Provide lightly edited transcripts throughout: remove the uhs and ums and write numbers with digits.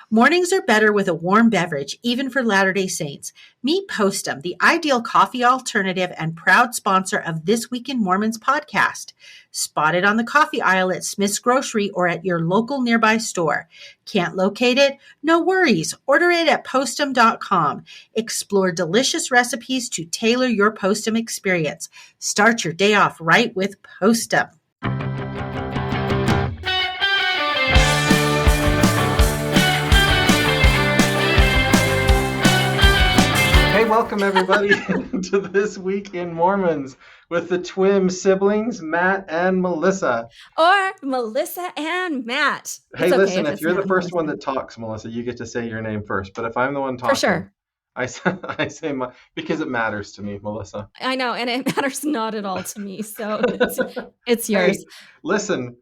Mornings are better with a warm beverage, even for Latter-day Saints. Meet Postum, the ideal coffee alternative and proud sponsor of This Week in Mormons podcast. Spotted on the coffee aisle at Smith's Grocery or at your local nearby store. Can't locate it? No worries. Order it at postum.com. Explore delicious recipes to tailor your Postum experience. Start your day off right with Postum. Hey, welcome everybody to This Week in Mormons with the twin siblings, Matt and Melissa. Or Melissa and Matt. Hey, listen, if you're the first one that talks, Melissa, you get to say your name first. But if I'm the one talking, for sure, I say my, because it matters to me, Melissa. I know, and it matters not at all to me, so it's yours. Hey, listen,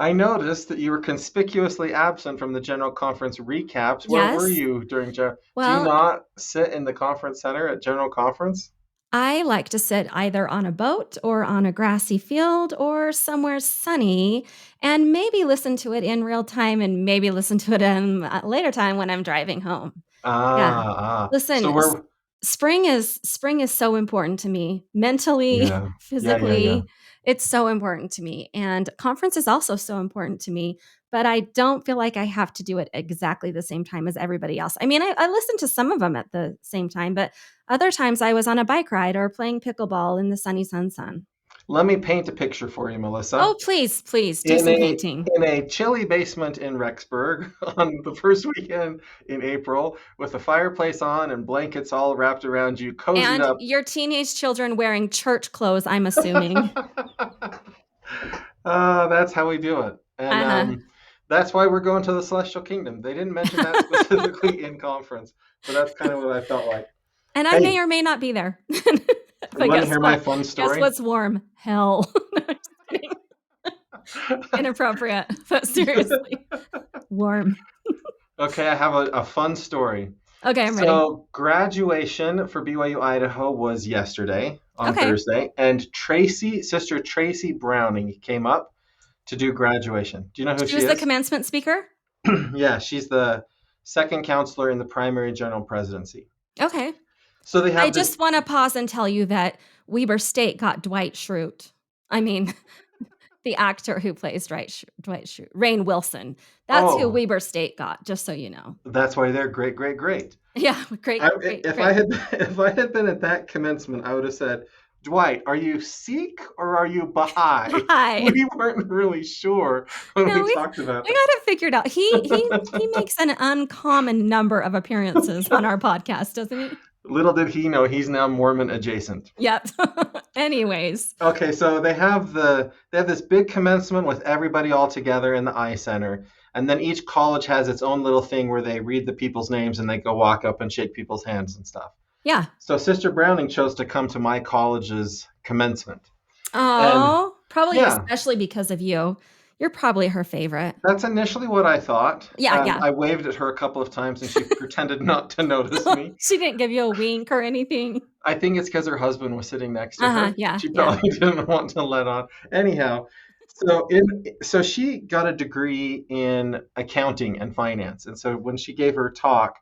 I noticed that you were conspicuously absent from the General Conference recaps. Where were you during General? Well, do you not sit in the conference center at General Conference? I like to sit either on a boat or on a grassy field or somewhere sunny and maybe listen to it in real time and maybe listen to it in a later time when I'm driving home. Listen, so spring is so important to me, mentally, physically. Yeah. It's so important to me. And conference is also so important to me, but I don't feel like I have to do it exactly the same time as everybody else. I mean, I listen to some of them at the same time, but other times I was on a bike ride or playing pickleball in the sunny sun. Let me paint a picture for you, Melissa. Oh, please, do some painting. In a chilly basement in Rexburg on the first weekend in April with a fireplace on and blankets all wrapped around you, cozied up. And your teenage children wearing church clothes, I'm assuming. That's how we do it. And that's why we're going to the Celestial Kingdom. They didn't mention that specifically in conference, but that's kind of what I felt like. And I may or may not be there. You want to hear my fun story? Guess what's warm? Hell. Inappropriate, but seriously. Warm. Okay, I have a fun story. Okay, I'm ready. So graduation for BYU Idaho was yesterday on Thursday, and Sister Tracy Browning came up to do graduation. Do you know who she is? She was the commencement speaker? Yeah, she's the second counselor in the primary general presidency. Okay. So they have I just want to pause and tell you that Weber State got Dwight Schrute. I mean, the actor who plays Dwight Schrute, Rainn Wilson. That's who Weber State got, just so you know. That's why they're great. Yeah, great. If I had been at that commencement, I would have said, Dwight, are you Sikh or are you Baha'i? We weren't really sure when we talked about it. We got it figured out. He makes an uncommon number of appearances on our podcast, doesn't he? Little did he know he's now Mormon adjacent. Yep. Anyways. Okay, so they have this big commencement with everybody all together in the I Center. And then each college has its own little thing where they read the people's names and they go walk up and shake people's hands and stuff. Yeah. So Sister Browning chose to come to my college's commencement. Oh, probably especially because of you. You're probably her favorite. That's initially what I thought. Yeah. I waved at her a couple of times and she pretended not to notice me. She didn't give you a wink or anything. I think it's because her husband was sitting next to her. Yeah. She probably didn't want to let on. Anyhow, so she got a degree in accounting and finance. And so when she gave her talk,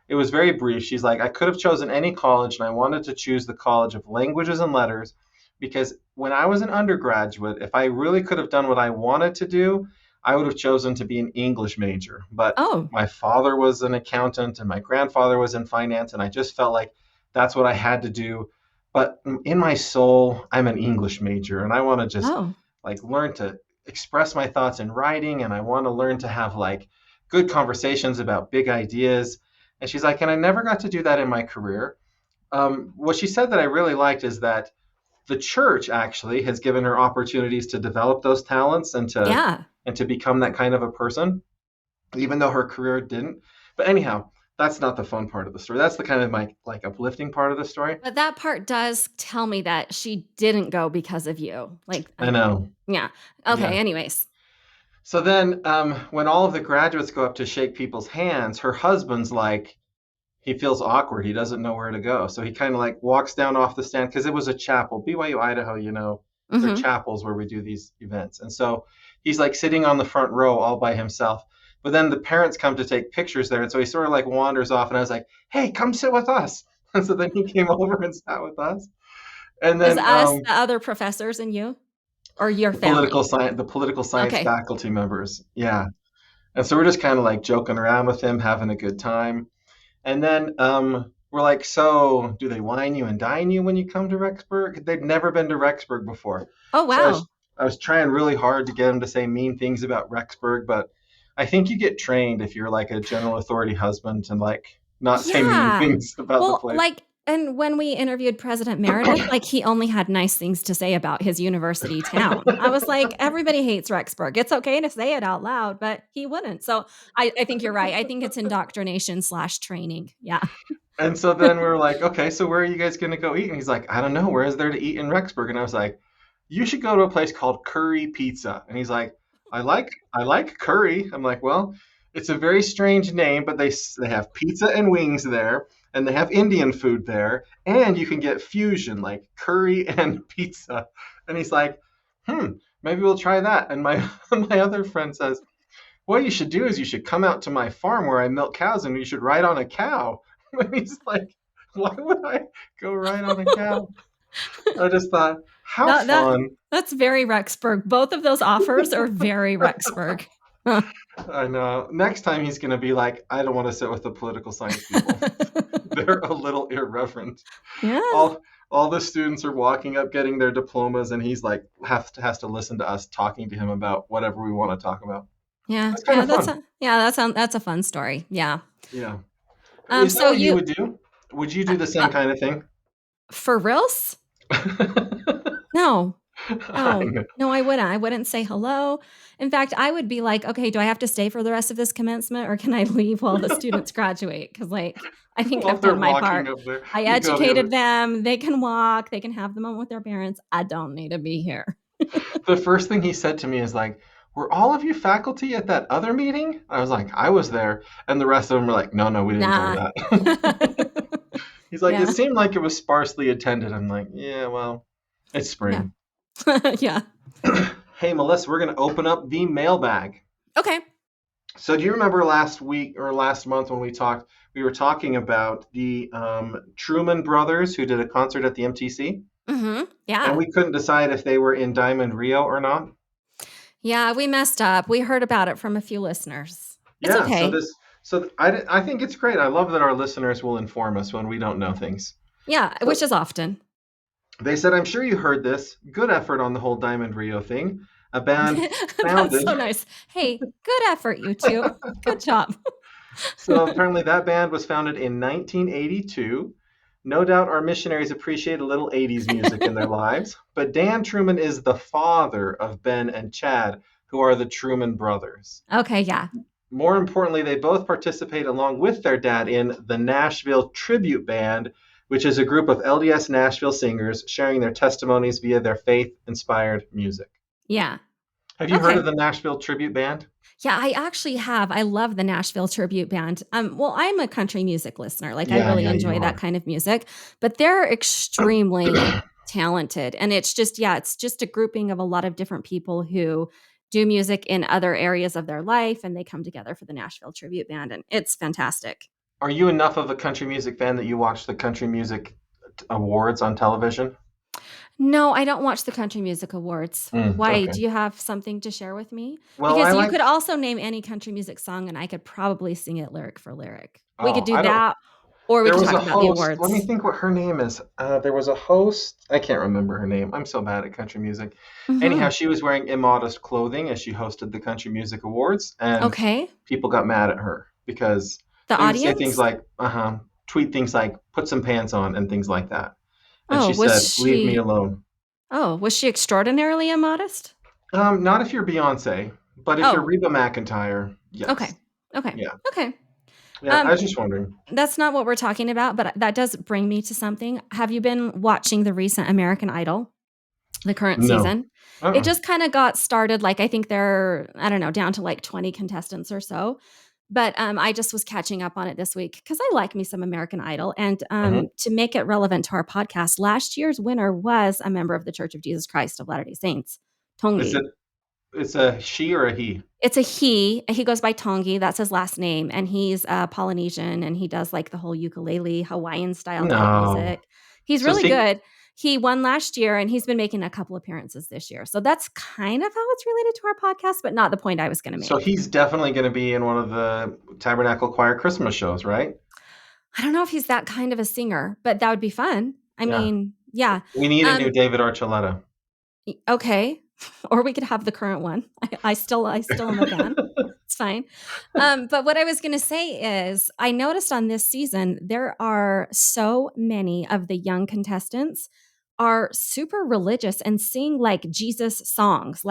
it was very brief. She's like, I could have chosen any college and I wanted to choose the College of Languages and Letters because when I was an undergraduate, if I really could have done what I wanted to do, I would have chosen to be an English major. But my father was an accountant and my grandfather was in finance, and I just felt like that's what I had to do. But in my soul, I'm an English major, and I want to just learn to express my thoughts in writing, and I want to learn to have good conversations about big ideas. And she's like, and I never got to do that in my career. What she said that I really liked is that the church actually has given her opportunities to develop those talents and to become that kind of a person, even though her career didn't. But anyhow, that's not the fun part of the story. That's the kind of my uplifting part of the story. But that part does tell me that she didn't go because of you. I know. Yeah. Okay. Yeah. Anyways. So then when all of the graduates go up to shake people's hands, her husband's he feels awkward. He doesn't know where to go. So he kind of walks down off the stand because it was a chapel. BYU, Idaho, they're chapels where we do these events. And so he's sitting on the front row all by himself. But then the parents come to take pictures there, and so he sort of like wanders off, and I was like, "Hey, come sit with us." And so then he came over and sat with us, and Is then us the other professors and you, or your family? the political science Okay. faculty members, yeah. And so we're just kind of like joking around with him, having a good time. And then we're like, so do they wine you and dine you when you come to Rexburg? They'd never been to Rexburg before. Oh, So wow. I was trying really hard to get them to say mean things about Rexburg, but I think you get trained if you're like a general authority husband and like not say mean Yeah. things about the Well, place. like, and when we interviewed President Meredith, like, he only had nice things to say about his university town. I was like, everybody hates Rexburg. It's okay to say it out loud, but he wouldn't. So I think you're right. I think it's indoctrination/training. Yeah. And so then we were like, okay, so where are you guys going to go eat? And he's like, I don't know. Where is there to eat in Rexburg? And I was like, you should go to a place called Curry Pizza. And he's like, I like curry. I'm like, well, it's a very strange name, but they have pizza and wings there, and they have Indian food there, and you can get fusion like curry and pizza. And he's like, maybe we'll try that. And my my other friend says, what you should do is you should come out to my farm where I milk cows, and you should ride on a cow. And he's like, why would I go ride on a cow? I just thought, how fun. That's very Rexburg. Both of those offers are very Rexburg. I know. Next time he's going to be like, I don't want to sit with the political science people. They're a little irreverent. Yeah. All the students are walking up getting their diplomas, and he's like has to listen to us talking to him about whatever we want to talk about. Yeah. That's kind of fun. That's a fun story. Yeah. Yeah. Is that what you would do? Would you do the same kind of thing? For reals? No. No, I wouldn't. I wouldn't say hello. In fact, I would be like, okay, do I have to stay for the rest of this commencement, or can I leave while the students graduate? Because like, I think I've done my part. I educated them. They can walk. They can have the moment with their parents. I don't need to be here. The first thing he said to me is like, were all of you faculty at that other meeting? I was like, I was there. And the rest of them were like, no, we didn't go to that. He's like, It seemed like it was sparsely attended. I'm like, yeah, well, it's spring. Yeah. Hey, Melissa, we're going to open up the mailbag. Okay. So do you remember last week or last month when we were talking about the Truman Brothers who did a concert at the MTC? Mm-hmm. Yeah. And we couldn't decide if they were in Diamond Rio or not. Yeah, we messed up. We heard about it from a few listeners. It's okay. So I think it's great. I love that our listeners will inform us when we don't know things. Yeah, which is often. They said, I'm sure you heard this. Good effort on the whole Diamond Rio thing. A band founded. That's so nice. Hey, good effort, you two. Good job. So apparently that band was founded in 1982. No doubt our missionaries appreciate a little 80s music in their lives, but Dan Truman is the father of Ben and Chad, who are the Truman Brothers. Okay, yeah. More importantly, they both participate along with their dad in the Nashville Tribute Band, which is a group of LDS Nashville singers sharing their testimonies via their faith-inspired music. Yeah. Have you heard of the Nashville Tribute Band? Yeah, I actually have. I love the Nashville Tribute Band. Well, I'm a country music listener. Like, I really enjoy that kind of music. But they're extremely talented. And it's just a grouping of a lot of different people who do music in other areas of their life. And they come together for the Nashville Tribute Band. And it's fantastic. Are you enough of a country music fan that you watch the Country Music Awards on television? No, I don't watch the Country Music Awards. Why? Okay. Do you have something to share with me? Well, because you could also name any country music song, and I could probably sing it lyric for lyric. We could do that, or we could talk about the awards. Let me think what her name is. There was a host. I can't remember her name. I'm so bad at country music. Mm-hmm. Anyhow, she was wearing immodest clothing as she hosted the Country Music Awards, and people got mad at her because the audience say things like, tweet things like, put some pants on, and things like that. And she said, leave me alone. Oh, was she extraordinarily immodest? Not if you're Beyonce, but if you're Reba McEntire, yes. Okay. Yeah. Okay. Yeah, I was just wondering. That's not what we're talking about, but that does bring me to something. Have you been watching the recent American Idol, the current season? It just kind of got started. Like, I think they're, I don't know, down to like 20 contestants or so. But I just was catching up on it this week because I like me some American Idol. And to make it relevant to our podcast, last year's winner was a member of the Church of Jesus Christ of Latter-day Saints, Tongi. It's a she or a he? It's a he. He goes by Tongi. That's his last name, and he's Polynesian, and he does like the whole ukulele Hawaiian style type No. music. He's So really see, good. He won last year, and he's been making a couple appearances this year. So that's kind of how it's related to our podcast, but not the point I was going to so make. he's definitely going to be in one of the Tabernacle Choir Christmas shows, right? I don't know if he's that kind of a singer, but that would be fun. I Yeah. mean, yeah. We need a new David Archuleta. Okay. Or we could have the current one. I still am a fan. It's fine. But what I was going to say is I noticed on this season, there are so many of the young contestants are super religious and sing like Jesus songs,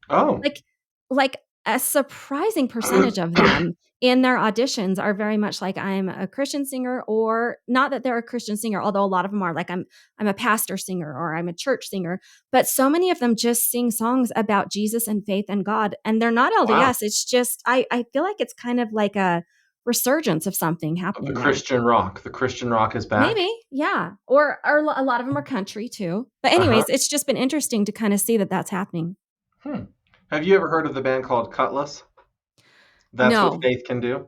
Oh. like like a surprising percentage of them in their auditions are very much like I'm a Christian singer, or not that they're a Christian singer, although a lot of them are like I'm a pastor singer or I'm a church singer, but so many of them just sing songs about Jesus and faith and God, and they're not Wow. LDS. It's just I feel like it's kind of like a resurgence of something The happening there. Christian rock. The Christian rock is back. Maybe, yeah. Or a lot of them are country too. But anyways, it's just been interesting to kind of see that that's happening. Have you ever heard of the band called Cutlass? That's what No. faith can do?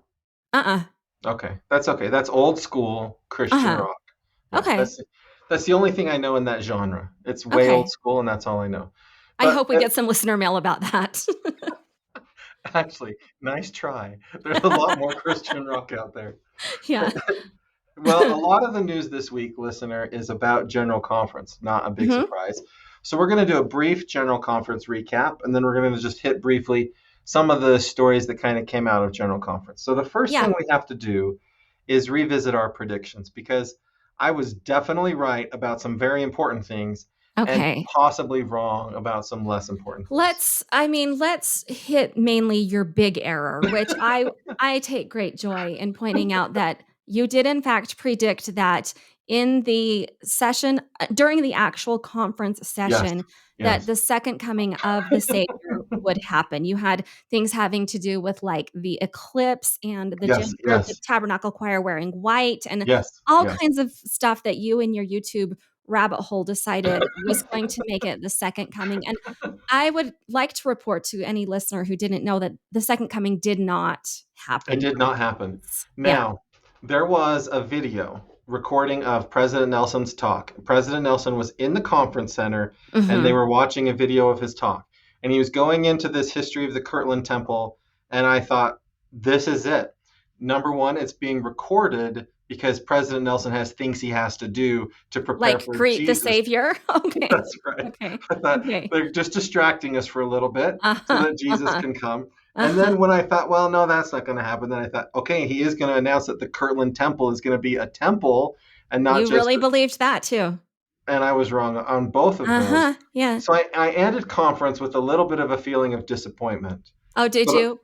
Uh-uh. Okay. That's okay. That's old school Christian Uh-huh. rock. Yeah, Okay. that's the only thing I know in that genre. It's way Okay. old school, and that's all I know. I But hope we get some listener mail about that. actually, nice try. There's a lot more Christian rock out there. Yeah. Well, a lot of the news this week, listener, is about General Conference. Not a big Mhm. surprise. So we're going to do a brief General Conference recap, and then we're going to just hit briefly some of the stories that kind of came out of General Conference. So the first Yeah. thing we have to do is revisit our predictions, because I was definitely right about some very important things and Okay. possibly wrong about some less important things. Let's hit mainly your big error, which I take great joy in pointing out that you did in fact predict that in the session during the actual conference Yes, session that yes, the second coming of the Savior would happen. You had things having to do with like the eclipse and yes, the yes, tabernacle choir wearing white and yes, all yes. kinds of stuff that you in your YouTube rabbit hole decided was going to make it the second coming. And I would like to report to any listener who didn't know that the second coming did not happen. It did not happen. Yeah. Now, there was a video recording of President Nelson's talk. President Nelson was in the conference center, and they Mhm. were watching a video of his talk. And he was going into this history of the Kirtland Temple, and I thought, this is it. Number one, it's being recorded because President Nelson has things he has to do to prepare Like for greet the Jesus. Savior? Okay. That's right. Okay. I thought Okay. they're just distracting us for a little bit so Uh-huh. that Jesus Uh-huh. can come. And Uh-huh. then when I thought, well, no, that's not going to happen, then I thought, okay, he is going to announce that the Kirtland Temple is going to be a temple and not You just. really believed that too. And I was wrong on both of those. Uh-huh. Yeah. So I ended conference with a little bit of a feeling of disappointment. Oh, did But you?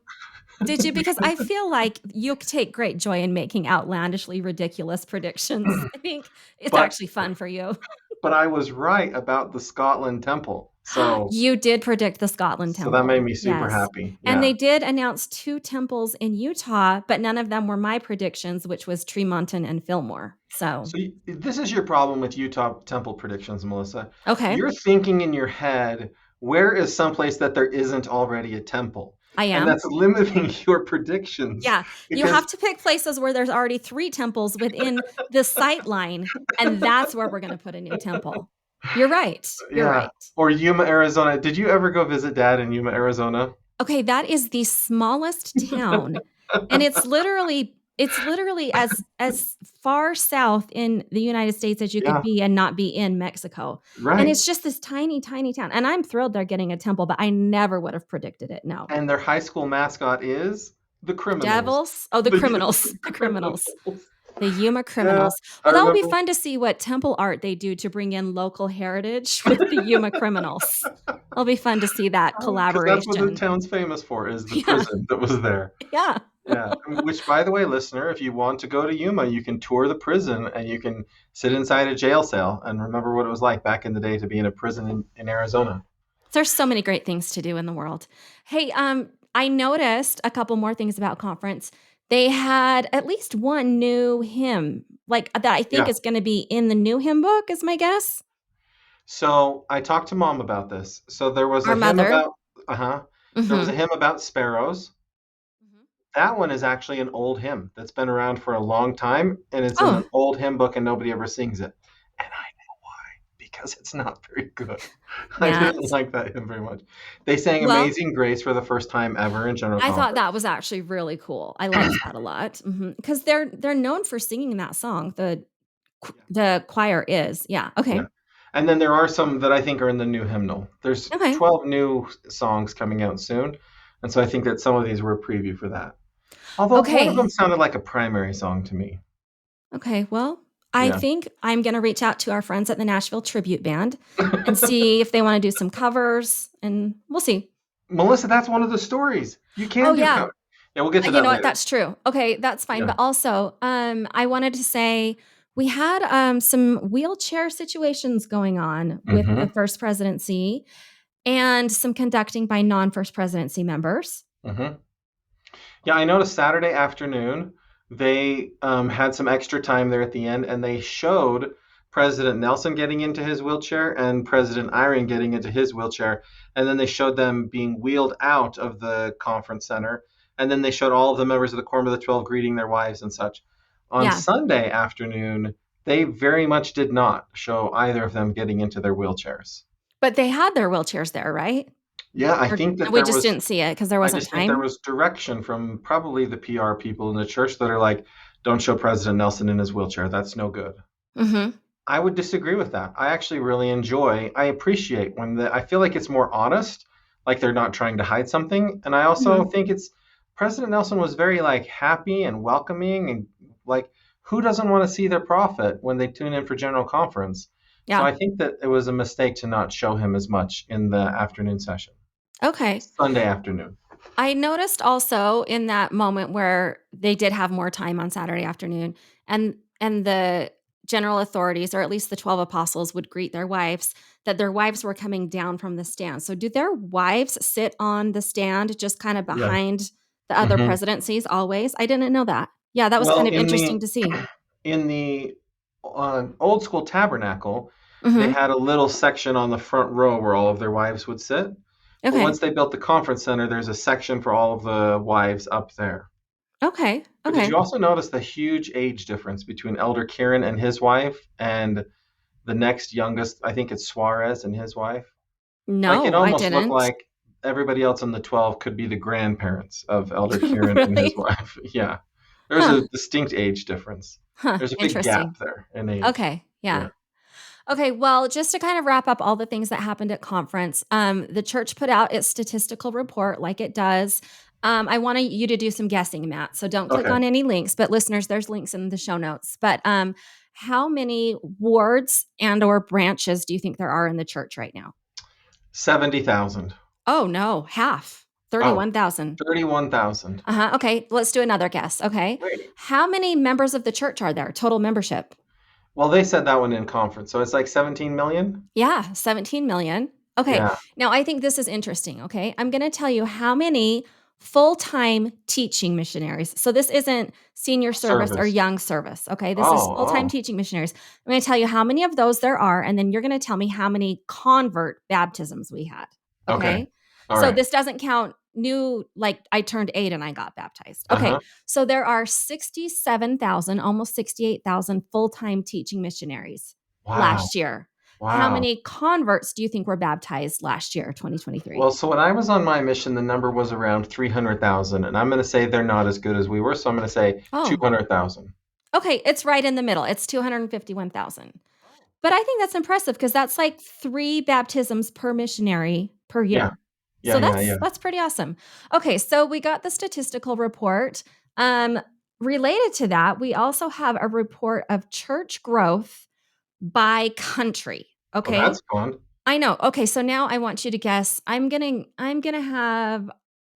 Did you? Because I feel like you take great joy in making outlandishly ridiculous predictions. I think it's But- actually fun for you. but I was right about the Scotland Temple. So You did predict the Scotland so temple. that made me super Yes. happy. And Yeah. they did announce 2 temples in Utah, but none of them were my predictions, which was Tremonton and Fillmore. So, So this is your problem with Utah temple predictions, Melissa. okay, You're thinking in your head, where is someplace that there isn't already a temple? I And am. that's limiting your predictions. Yeah, you because- have to pick places where there's already 3 temples within the sight line, and that's where we're going to put a new temple. You're right. You're Yeah. right. Or Yuma, Arizona. Did you ever go visit Dad in Yuma, Arizona? Okay, that is the smallest town, and it's literally as far south in the United States as you Yeah. could be and not be in Mexico. Right. And it's just this tiny, tiny town. And I'm thrilled they're getting a temple, but I never would have predicted it. No. And their high school mascot is the criminals. Devils? Oh, the The criminals. Yuma The criminals. criminals. The Yuma criminals. I Well, that would be remember- fun to see what temple art they do to bring in local heritage with the Yuma criminals. It'll be fun to see that 'Cause collaboration. that's what the town's famous for, is the Yeah. prison that was there. Yeah. Yeah. Which, by the way, listener, if you want to go to Yuma, you can tour the prison and you can sit inside a jail cell and remember what it was like back in the day to be in a prison in Arizona. There's so many great things to do in the world. Hey, I noticed a couple more things about conference. They had at least one new hymn, like that I think Yeah. is going to be in the new hymn book, is my guess. So I talked to Mom about this. So there was Our a hymn mother. about There was a Mhm. hymn about sparrows. Mhm. That one is actually an old hymn that's been around for a long time, and it's in Oh, an old hymn book, and nobody ever sings it. And I know why, because it's not very good. I yeah. didn't like that hymn very much. They sang Well, Amazing Grace for the first time ever in General I thought that Conference. was actually really cool. I liked that a lot. Because they're known for singing that song. Yeah. The choir is. Yeah. Yeah. Okay. And then there are some that I think are in the new hymnal. There's Okay. 12 new songs coming out soon. And so I think that some of these were a preview for that. Although one of Okay. them sounded like a primary song to me. Okay. Well, I Yeah. think I'm gonna reach out to our friends at the Nashville Tribute Band and see if they wanna do some covers, and we'll see. Melissa, that's one of the stories. You Oh, can do yeah. cover. Yeah, we'll get to You that know what? later. That's true. Okay, that's fine. Yeah. But also, I wanted to say we had some wheelchair situations going on with the Mm-hmm. first presidency and some conducting by non first presidency members. Mm-hmm. Yeah, I noticed Saturday afternoon they had some extra time there at the end, and they showed President Nelson getting into his wheelchair and President Iron getting into his wheelchair, and then they showed them being wheeled out of the conference center, and then they showed all of the members of the Quorum of the 12 greeting their wives and such. On Yeah, Sunday afternoon, they very much did not show either of them getting into their wheelchairs. but they had their wheelchairs there, right? Yeah, I Or think that we there just was didn't see it because there I wasn't just think there time? was direction from probably the PR people in the church that are like, don't show President Nelson in his wheelchair. That's no good. Mhm. I would disagree with that. I actually really I appreciate when I feel like it's more honest, like they're not trying to hide something. And I also Mhm. think President Nelson was very like happy and welcoming and like who doesn't want to see their prophet when they tune in for General Conference? So Yeah. I think that it was a mistake to not show him as much in the afternoon session, Okay. Sunday afternoon. I noticed also in that moment where they did have more time on Saturday afternoon and the general authorities, or at least the 12 apostles, would greet their wives, that their wives were coming down from the stand. So do their wives sit on the stand just kind of Yeah. behind the other Hmm. presidencies always? I didn't know that. Yeah, that was kind Well, of interesting to see. in the old school tabernacle, they Mhm. had a little section on the front row where all of their wives would sit. But Okay. once they built the conference center, there's a section for all of the wives up there. Okay. But did Okay. you also notice the huge age difference between Elder Kieran and his wife and the next youngest? I think it's Suarez and his wife. Like it No, I almost looked didn't. like everybody else in the 12 could be the grandparents of Elder Kieran and his Really? wife. Yeah. There's Huh. a distinct age difference. Huh. There's a big gap Interesting. there in age. Okay. Yeah. Yeah. Okay, well, just to kind of wrap up all the things that happened at conference, the church put out its statistical report like it does. I want you to do some guessing, Matt. So don't click Okay. on any links, but listeners, there's links in the show notes. But how many wards and or branches do you think there are in the church right now? 70,000. Oh no, half. Oh, 31,000. 31,000. Uh-huh. Okay, let's do another guess. Okay. Wait. How many members of the church are there? Total membership? Well, they said that one in conference. So it's like 17 million? Yeah, 17 million. Okay. Yeah. Now I think this is interesting. Okay. I'm going to tell you how many full time teaching missionaries. So this isn't senior service or Service. young service. Okay. This is Oh, full time oh. teaching missionaries. I'm going to tell you how many of those there are. And then you're going to tell me how many convert baptisms we had. Okay. Okay. All So right. this doesn't count new, like I turned 8 and I got baptized. Okay. Uh-huh. So there are 67,000, almost 68,000 full time teaching missionaries Wow. last year. How Wow. many converts do you think were baptized last year, 2023? Well, so when I was on my mission, the number was around 300,000. And I'm going to say they're not as good as we were. So I'm going to say Oh, 200,000. okay. It's right in the middle. It's 251,000. But I think that's impressive because that's like 3 baptisms per missionary per Yeah. year. Yeah. So Yeah. Yeah. that's pretty awesome. Okay, so we got the statistical report. Um, Related to that, we also have a report of church growth by country. Well, Okay. that's fun. I know. Okay, so now I want you to guess. I'm gonna have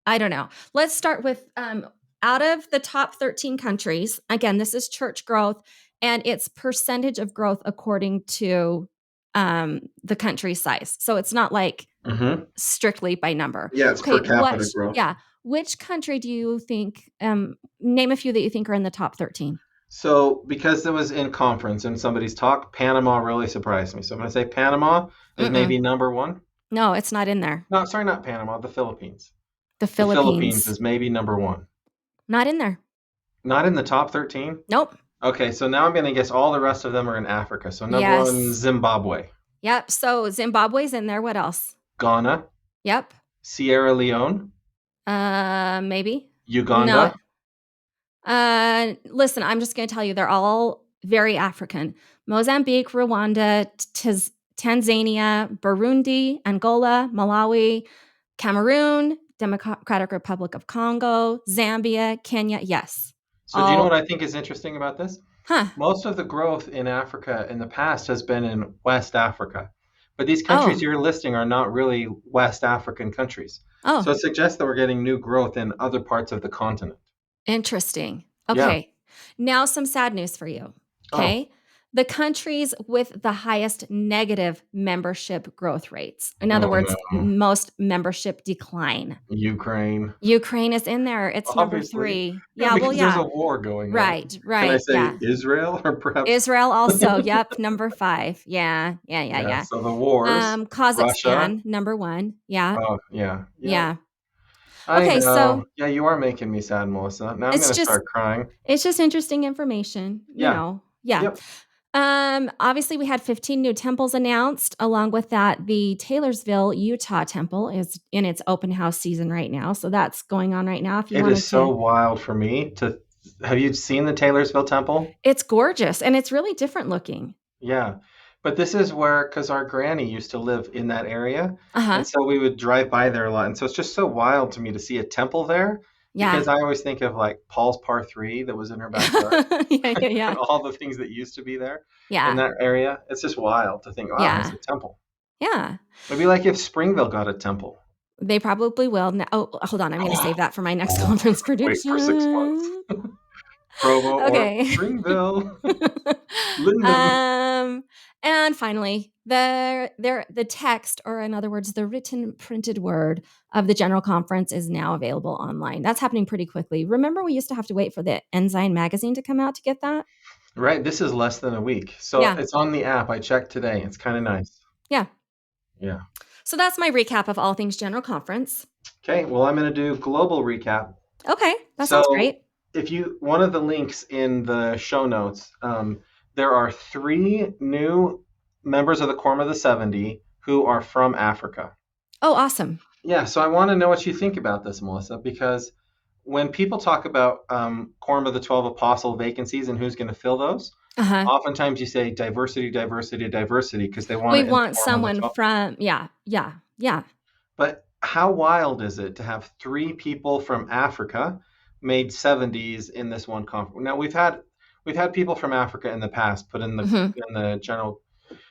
I don't know. Let's start with out of the top 13 countries. Again, this is church growth and it's percentage of growth according to the country size. So it's not like Mm-hmm. strictly by number. Yeah, it's per Okay, capita growth. which country do you think name a few that you think are in the top 13? So because it was in conference and somebody's talk, Panama really surprised me. So I'm going to say Panama is Mm-mm. maybe number one. No, it's not in there. No, sorry, not Panama, the Philippines. The The Philippines Philippines. is maybe number 1. Not in there. Not in the top 13? Nope. Okay, so now I'm going to guess all the rest of them are in Africa. So number 1, Yes. Zimbabwe. Yep. So Zimbabwe's in there. What else? Ghana. Yep. Sierra Leone. Maybe. Uganda. No. Listen, I'm just going to tell you, they're all very African. Mozambique, Rwanda, Tanzania, Burundi, Angola, Malawi, Cameroon, Democratic Republic of Congo, Zambia, Kenya. Yes. So do you know what I think is interesting about this? Huh. Most of the growth in Africa in the past has been in West Africa. But these countries you're listing are not really West African countries. Oh. So it suggests that we're getting new growth in other parts of the continent. Interesting. Yeah. Okay. Now some sad news for you. Okay. The countries with the highest negative membership growth rates. In other words, no. most membership decline. Ukraine. Ukraine is in there. It's number Obviously. 3. Yeah, Yeah, because well, yeah. there's a war going on. Right. Can I say Yeah. Israel or perhaps Israel also. Yep, number 5. Yeah. So the wars. Kazakhstan, Russia. number 1. Yeah. Oh, yeah. Yeah. I Okay, know. so Yeah, you are making me sad, Melissa. Now I'm going it's to just start crying. it's just interesting information, you Yeah. know. Yeah. Yep. Obviously we had 15 new temples announced. Along with that, the Taylorsville, Utah temple is in its open house season right now. So that's going on right now. If you It wanted is so to, wild for me to. Have you seen the Taylorsville Temple? it's gorgeous and it's really different looking. Yeah. But this is where, because our granny used to live in that area. Uh-huh. And so we would drive by there a lot. And so it's just so wild to me to see a temple there. Yeah. Because I always think of like Paul's Par 3 that was in her backyard. Yeah. And all the things that used to be there Yeah. in that area. It's just wild to think, wow, Yeah. there's a temple. Yeah. It'd be like if Springville got a temple. They probably will. Now, hold on. I'm going to save that for my next conference prediction. Wait for 6 months. Provo Okay. or Springville. Lyndon. And finally, the text, or in other words, the written printed word of the General Conference is now available online. That's happening pretty quickly. Remember, we used to have to wait for the Ensign magazine to come out to get that? Right. This is less than a week. So it's on the app. I checked today. It's kind of nice. Yeah. Yeah. So that's my recap of all things General Conference. Okay. Well, I'm going to do global recap. Okay. That sounds great. One of the links in the show notes, there are 3 new members of the Quorum of the 70 who are from Africa. Oh, awesome. Yeah, so I want to know what you think about this, Melissa, because when people talk about Quorum of the 12 Apostle vacancies and who's going to fill those, oftentimes you say diversity, because they want we want someone from, yeah. But how wild is it to have 3 people from Africa made 70s in this one conference? Now we've had people from Africa in the past put in the general,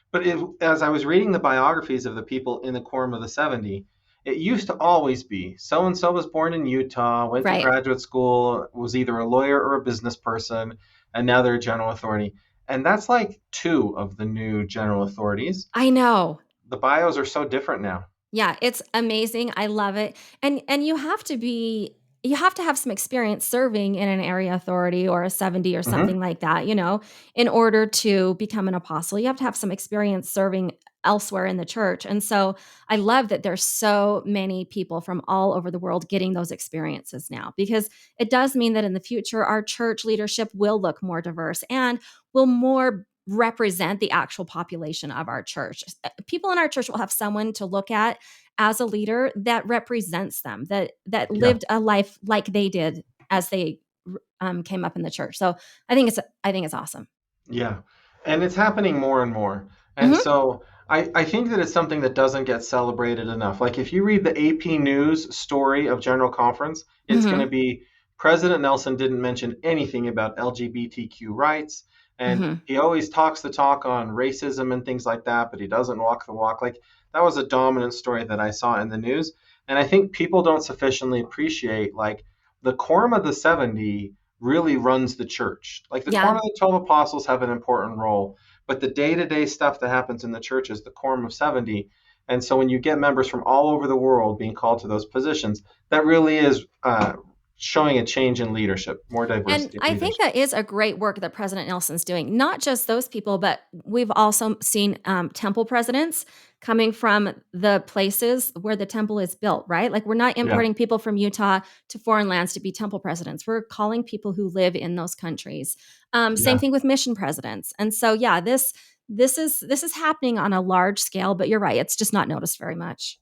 but as I was reading the biographies of the people in the Quorum of the 70, it used to always be so and so was born in Utah, went to graduate school, was either a lawyer or a business person, and now they're a general authority. And that's like 2 of the new general authorities. I know. The bios are so different now. Yeah, it's amazing. I love it. And you have to have some experience serving in an area authority or a 70 or something like that, in order to become an apostle. You have to have some experience serving elsewhere in the church. And so I love that there's so many people from all over the world getting those experiences now, because it does mean that in the future, our church leadership will look more diverse and will more represent the actual population of our church. People in our church will have someone to look at as a leader that represents them, that lived a life like they did as they came up in the church. So I think it's awesome. Yeah. And it's happening more and more. And so I think that it's something that doesn't get celebrated enough. Like if you read the AP News story of General Conference, it's going to be President Nelson didn't mention anything about LGBTQ rights. And he always talks the talk on racism and things like that, but he doesn't walk the walk. Like that was a dominant story that I saw in the news. And I think people don't sufficiently appreciate like the Quorum of the 70 really runs the church. Like the Quorum of the 12 Apostles have an important role, but the day-to-day stuff that happens in the church is the Quorum of 70. And so when you get members from all over the world being called to those positions, that really is showing a change in leadership, more diversity. And I think that is a great work that President Nelson's doing. Not just those people, but we've also seen temple presidents coming from the places where the temple is built, right? Like we're not Yeah. importing people from Utah to foreign lands to be temple presidents. We're calling people who live in those countries. Same Yeah. thing with mission presidents. And so, yeah, this is happening on a large scale, but you're right, it's just not noticed very much.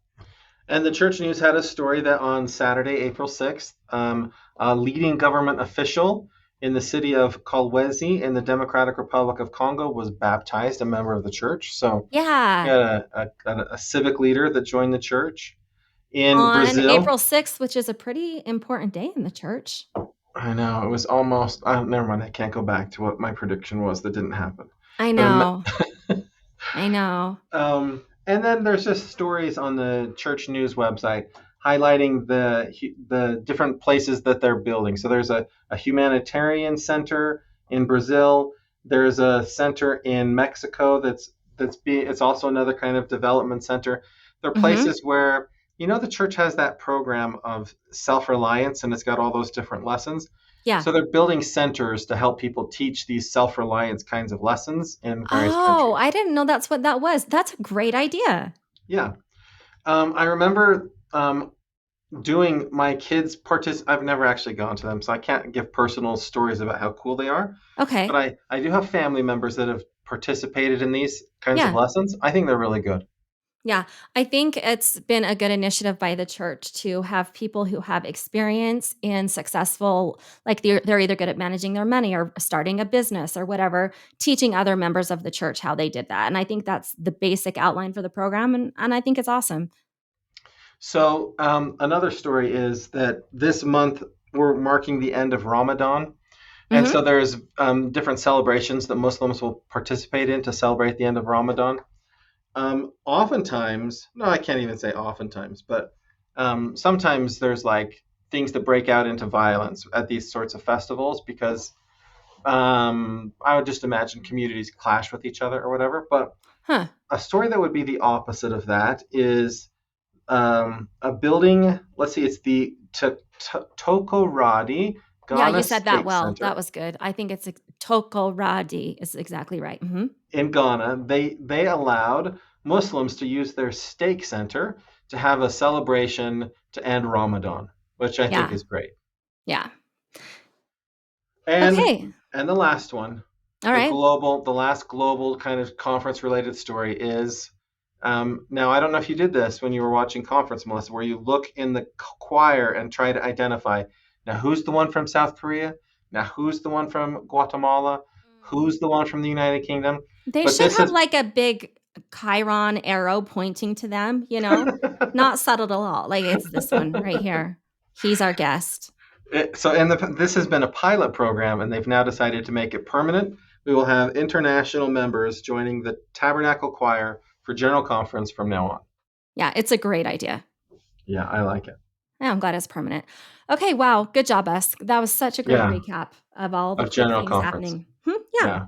And the Church News had a story that on Saturday, April 6th, a leading government official in the city of Kolwezi in the Democratic Republic of Congo was baptized, a member of the church. So we Yeah. had a civic leader that joined the church. In On April Brazil, 6th, which is a pretty important day in the church. I know, it was almost, never mind, I can't go back to what my prediction was that didn't happen. I But know. I know. and then there's just stories on the Church News website highlighting the different places that they're building. So there's a humanitarian center in Brazil. There's a center in Mexico it's also another kind of development center. There are Mhm. places where the church has that program of self-reliance, and it's got all those different lessons. Yeah. So they're building centers to help people teach these self-reliance kinds of lessons in various Oh, countries. I didn't know that's what that was. That's a great idea. Yeah. I remember doing my kids' I've never actually gone to them, so I can't give personal stories about how cool they are. Okay. But I do have family members that have participated in these kinds of Yeah. lessons. I think they're really good. Yeah. I think it's been a good initiative by the church to have people who have experience in successful, like they're either good at managing their money or starting a business or whatever, teaching other members of the church how they did that. And I think that's the basic outline for the program. And I think it's awesome. So another story is that this month we're marking the end of Ramadan. And Mhm. so there's different celebrations that Muslims will participate in to celebrate the end of Ramadan. Oftentimes, no, I can't even say oftentimes, but sometimes there's like things that break out into violence at these sorts of festivals because I would just imagine communities clash with each other or whatever. But Huh. a story that would be the opposite of that is a building. Let's see, it's the Tokoradi Yeah, you Ghana said that State well. Center That was good. I think it's Tokoradi is exactly right. Mhm. in Ghana. They allowed Muslims to use their stake center to have a celebration to end Ramadan, which I think Yeah. is great. Yeah. And Okay. and the last one, All right. the last global kind of conference related story is now I don't know if you did this when you were watching conference, Melissa, where you look in the choir and try to identify now who's the one from South Korea, now who's the one from Guatemala, who's the one from the United Kingdom. They But should this have is like a big Chiron arrow pointing to them, not subtle at all. Like it's this one right here. He's our guest. this has been a pilot program, and they've now decided to make it permanent. We will have international members joining the Tabernacle Choir for General Conference from now on. Yeah, it's a great idea. Yeah, I like it. Yeah, I'm glad it's permanent. Okay, wow. Good job, Esk. That was such a great Yeah, recap of all the of big General things Conference. happening. Yeah. Yeah.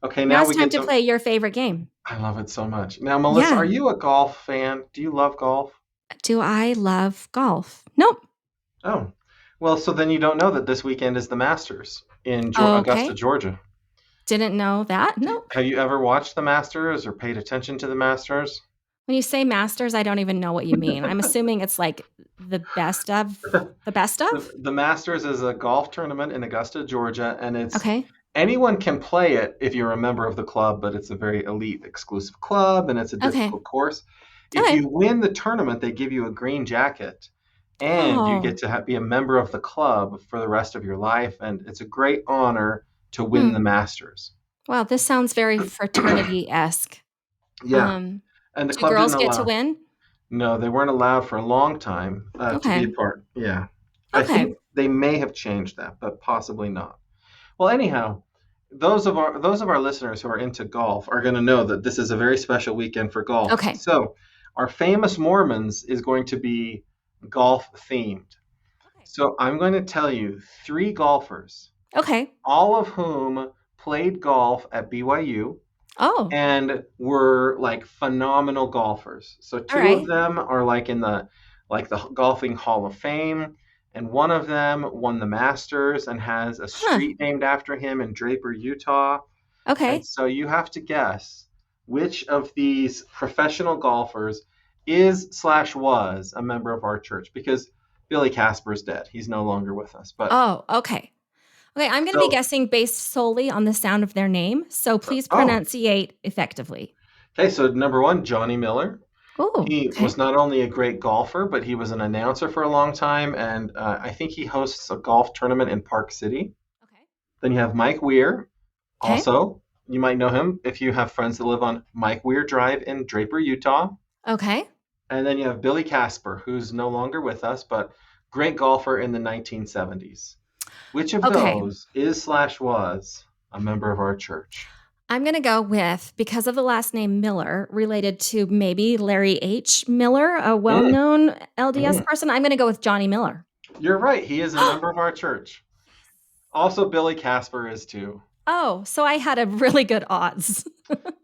Okay, Now now it's we time get to to. play your favorite game. I love it so much. Now, Melissa, Yeah. are you a golf fan? Do you love golf? Do I love golf? Nope. Oh, well, so then you don't know that this weekend is the Masters in Augusta, Okay. Georgia. Didn't know that. Nope. Have you ever watched the Masters or paid attention to the Masters? When you say Masters, I don't even know what you mean. I'm assuming it's like the best of the best of? The Masters is a golf tournament in Augusta, Georgia, and Okay. anyone can play it if you're a member of the club, but it's a very elite, exclusive club, and it's a Okay. difficult course. If Okay. you win the tournament, they give you a green jacket, and you get Oh. to be a member of the club for the rest of your life, and it's a great honor to win the Masters. Wow, this sounds very fraternity-esque. Yeah, and the Do club didn't girls get to allow. win? No, they weren't allowed for a long time to be Okay. a part. Yeah, I Okay. think they may have changed that, but possibly not. Well, anyhow, those of our listeners who are into golf are going to know that this is a very special weekend for golf. Okay. So, our famous Mormons is going to be golf themed. Okay. So, I'm going to tell you 3 golfers, Okay. all of whom played golf at BYU Oh, and were like phenomenal golfers. So all 2 of right. them are like in the golfing Hall of Fame, and one of them won the Masters and has a Huh. street named after him in Draper, Utah. And Okay. so you have to guess which of these professional golfers is/was a member of our church? Because Billy Casper's dead. He's no longer with us. But Oh, okay. Okay, I'm going to be so, guessing based solely on the sound of their name. So please oh, pronunciate effectively. okay. So number one, Johnny Miller. Oh, He okay. was not only a great golfer, but he was an announcer for a long time. And I think he hosts a golf tournament in Park City. Okay. Then you have Mike Weir. Okay. Also, you might know him if you have friends that live on Mike Weir Drive in Draper, Utah. Okay. And then you have Billy Casper, who's no longer with us, but great golfer in the 1970s. Which of Okay. those is/was a member of our church? I'm going to go with, because of the last name Miller, related to maybe Larry H. Miller, a well-known LDS person. I'm going to go with Johnny Miller. You're right. He is a member of our church. Also, Billy Casper is too. Oh, so I had a really good odds.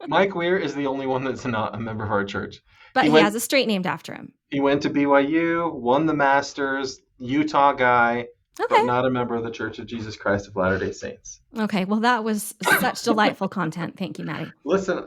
Mike Weir is the only one that's not a member of our church. But he has a street named after him. He went to BYU, won the Masters, Utah guy, but Okay. not a member of the Church of Jesus Christ of Latter-day Saints. Okay. Well, that was such delightful content. Thank you, Maddie. Listen,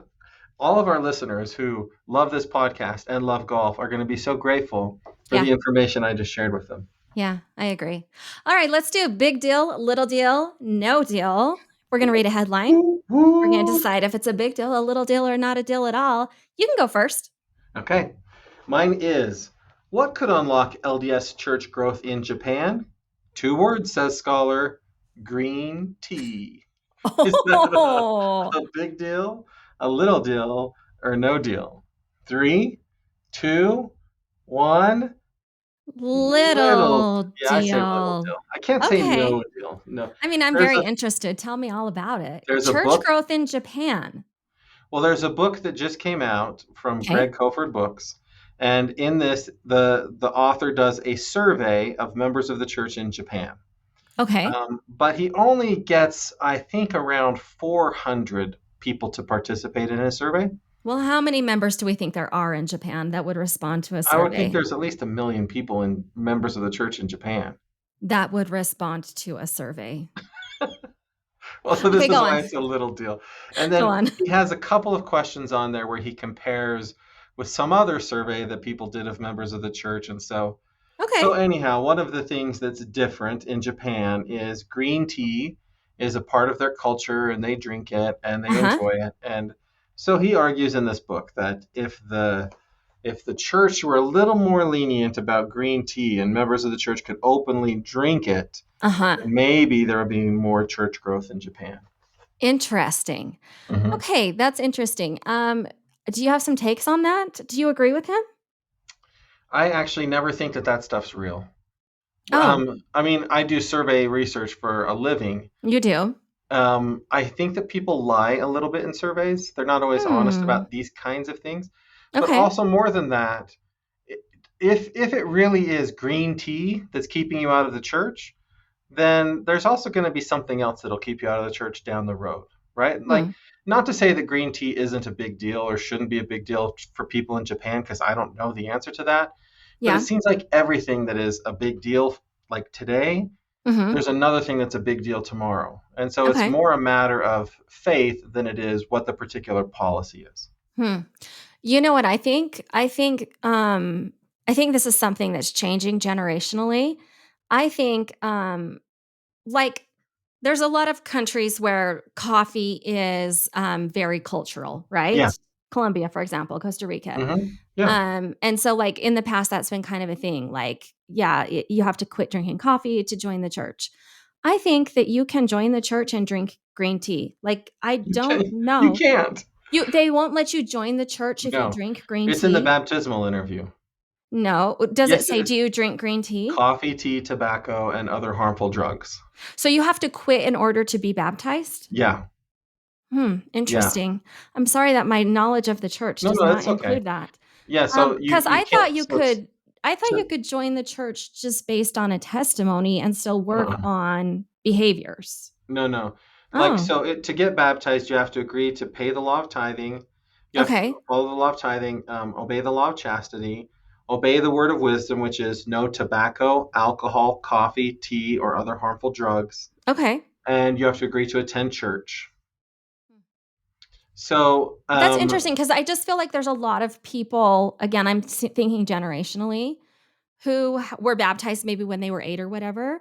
all of our listeners who love this podcast and love golf are going to be so grateful for Yeah. the information I just shared with them. Yeah, I agree. All right, let's do big deal, little deal, no deal. We're going to read a headline. Woo, We're going to woo. decide if it's a big deal, a little deal, or not a deal at all. You can go first. Okay. Mine is, what could unlock LDS church growth in Japan? 2 words, says scholar, green tea. Is that a big deal, a little deal, or no deal? 3, 2, 1. Little Yeah, I say little deal. deal. I can't say Okay. no deal. No. I mean, I'm There's very a interested. Tell me all about it. there's a Church book. growth in Japan. Well, there's a book that just came out from Okay. Greg Koford Books, and in this, the author does a survey of members of the church in Japan. Okay. But he only gets, I think, around 400 people to participate in his survey. Well, how many members do we think there are in Japan that would respond to a I would think survey there's at least 1 million people in members of the church in Japan. that would respond to a survey? Well, so this Okay, is go why on. it's a little deal. And Go then on. he has a couple of questions on there where he compares with some other survey that people did of members of the church. And so Okay. anyhow, one of the things that's different in Japan is green tea is a part of their culture, and they drink it and they enjoy it. And so he argues in this book that if the church were a little more lenient about green tea and members of the church could openly drink it, maybe there would be more church growth in Japan. Interesting. Mhm. Okay, that's interesting. Do you have some takes on that? Do you agree with him? I actually never think that stuff's real. Oh, I mean, I do survey research for a living. you do? I think that people lie a little bit in surveys. They're not always honest about these kinds of things. But Okay. also more than that, if it really is green tea that's keeping you out of the church, then there's also going to be something else that'll keep you out of the church down the road, right? Like, not to say that green tea isn't a big deal or shouldn't be a big deal for people in Japan, because I don't know the answer to that. But Yeah. it seems like everything that is a big deal, like today, there's another thing that's a big deal tomorrow. And so Okay. it's more a matter of faith than it is what the particular policy is. You know what I think? I think this is something that's changing generationally. I think like there's a lot of countries where coffee is very cultural, right? Yeah. Colombia, for example, Costa Rica. Mhm. Yeah. And so like in the past, that's been kind of a thing. Like, yeah, you have to quit drinking coffee to join the church. I think that you can join the church and drink green tea. Like, I don't You know. can't. They won't let you join the church if you No. drink green It's tea. in the baptismal interview. No. Does Yes, it say, it is. do you drink green tea? Coffee, tea, tobacco, and other harmful drugs. So you have to quit in order to be baptized? Yeah. Interesting. I'm sorry that my knowledge of the church does not that's okay. include that. Yeah, so Because I thought you could so- you could join the church just based on a testimony and still work on behaviors. No. Oh. Like, so to get baptized, you have to agree to pay the law of tithing. You have Okay. to follow the law of tithing, obey the law of chastity, obey the word of wisdom, which is no tobacco, alcohol, coffee, tea, or other harmful drugs. Okay. And you have to agree to attend church. So, That's interesting because I just feel like there's a lot of people, again, I'm thinking generationally, who were baptized maybe when they were 8 or whatever,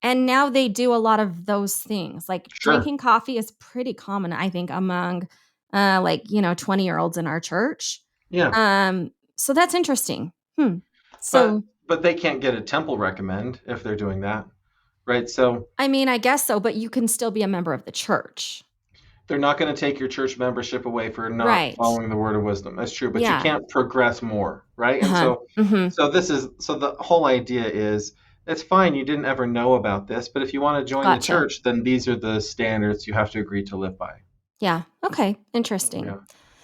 and now they do a lot of those things. Like, sure. drinking coffee is pretty common, I think, among, 20-year-olds in our church. Yeah. So that's interesting. But So, but they can't get a temple recommend if they're doing that, right? So I mean, I guess so, but you can still be a member of the church. they're not going to take your church membership away for not Right. following the word of wisdom. That's true, but you Yeah. can't progress more, right? And Uh-huh. Mhm. so the whole idea is it's fine you didn't ever know about this, but if you want to join the Gotcha. church, then these are the standards you have to agree to live by. Yeah. Okay. Interesting. Yeah.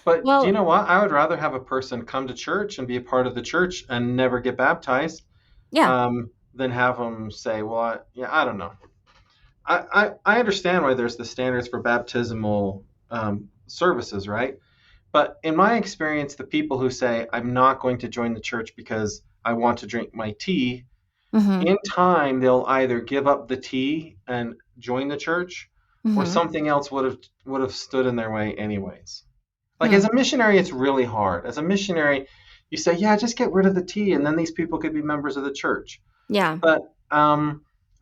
But do you Well, know what? I would rather have a person come to church and be a part of the church and never get baptized, yeah. than have them say, "Well, I don't know." I understand why there's the standards for baptismal services, right? But in my experience, the people who say, I'm not going to join the church because I want to drink my tea, Mhm. in time, they'll either give up the tea and join the church, or Mhm. something else would have stood in their way anyways. Like Hmm. as a missionary, it's really hard. As a missionary, you say, yeah, just get rid of the tea, and then these people could be members of the church. Yeah. But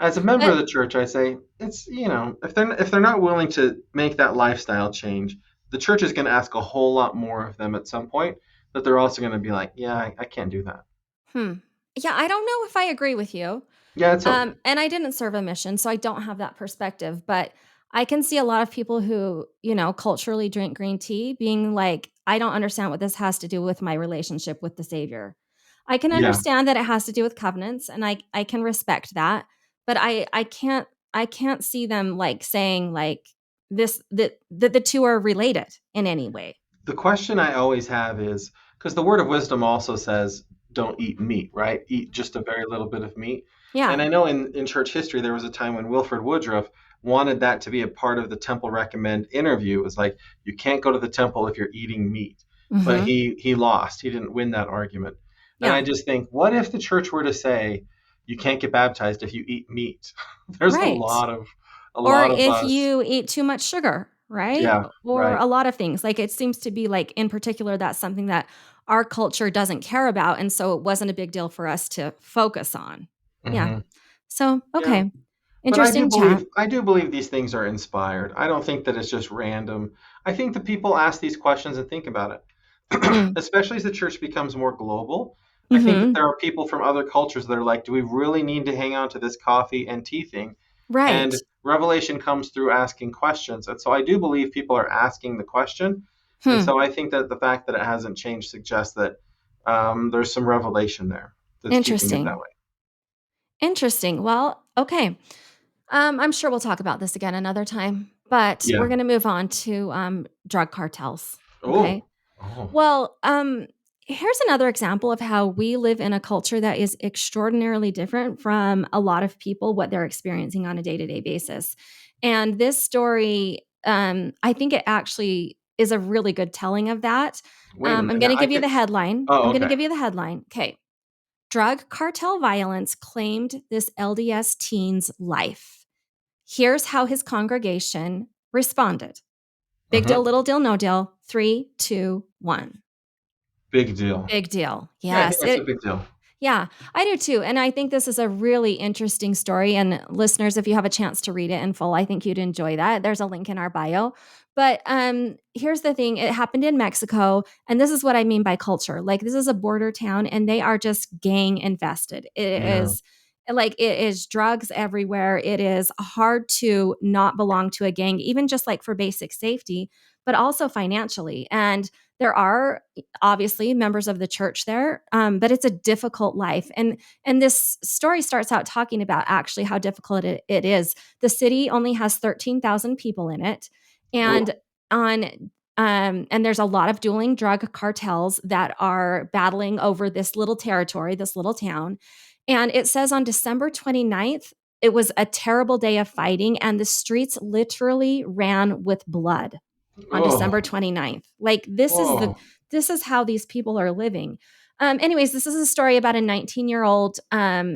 as a member of But the church, I say it's if they're not willing to make that lifestyle change, the church is going to ask a whole lot more of them at some point. That they're also going to be like, yeah, I can't do that. hmm. Yeah, I don't know if I agree with you. Yeah, it's okay. And I didn't serve a mission, so I don't have that perspective, but I can see a lot of people who, culturally drink green tea being like, I don't understand what this has to do with my relationship with the Savior. I can Yeah, understand that it has to do with covenants, and I can respect that, but I can't see them like saying like this that the two are related in any way. the question I always have is because the word of wisdom also says don't eat meat, right? Eat just a very little bit of meat. And Yeah. I know in church history there was a time when Wilford Woodruff wanted that to be a part of the temple recommend interview. It was like you can't go to the temple if you're eating meat. But Mhm. he lost. He didn't win that argument. And I Yeah. just think, what if the church were to say you can't get baptized if you eat meat? There's Right. a Or lot of if us. you eat too much sugar, right? Yeah, Or right. a lot of things. Like, it seems to be, like, in particular, that's something that our culture doesn't care about, and so it wasn't a big deal for us to focus on. Yeah. Hmm. So, Yeah. okay. But I do Interesting believe chat. I do believe these things are inspired. I don't think that it's just random. I think the people ask these questions and think about it. Mm. Especially as the church becomes more global. I think that Mhm. there are people from other cultures that are like, do we really need to hang on to this coffee and tea thing? Right. And revelation comes through asking questions. And so I do believe people are asking the question. And Hmm. so I think that the fact that it hasn't changed suggests that there's some revelation there that's keeping it that Interesting. way. Interesting. Well, okay. I'm sure we'll talk about this again another time, but Yeah. we're gonna move on to, drug cartels, okay? Oh. Oh. Well, here's another example of how we live in a culture that is extraordinarily different from a lot of people, what they're experiencing on a day to day basis. And this story, I think it actually is a really good telling of that. Wait a I'm minute. going Now to I give you could. the headline. I'm Oh, going to okay. give you the headline. Okay. Drug cartel violence claimed this LDS teen's life. Here's how his congregation responded. Big deal, Hmm. little deal, no deal. Three, two, one. Big deal. Big deal. Yeah, I think Yes. that's a big deal. Yeah, I do too. And I think this is a really interesting story. And listeners, if you have a chance to read it in full, I think you'd enjoy that. There's a link in our bio. But here's the thing, it happened in Mexico. And this is what I mean by culture. Like, this is a border town and they are just gang infested. It Yeah. is like, it is drugs everywhere. It is hard to not belong to a gang, even just like for basic safety, but also financially. And there are obviously members of the church there, but it's a difficult life. And this story starts out talking about actually how difficult it is. The city only has 13,000 people in it, Oh. and on and there's a lot of dueling drug cartels that are battling over this little territory, this little town. And it says on December 29th, it was a terrible day of fighting, and the streets literally ran with blood on December Oh. 29th. Like, Oh. this is how these people are living. Anyways, this is a story about a 19-year-old.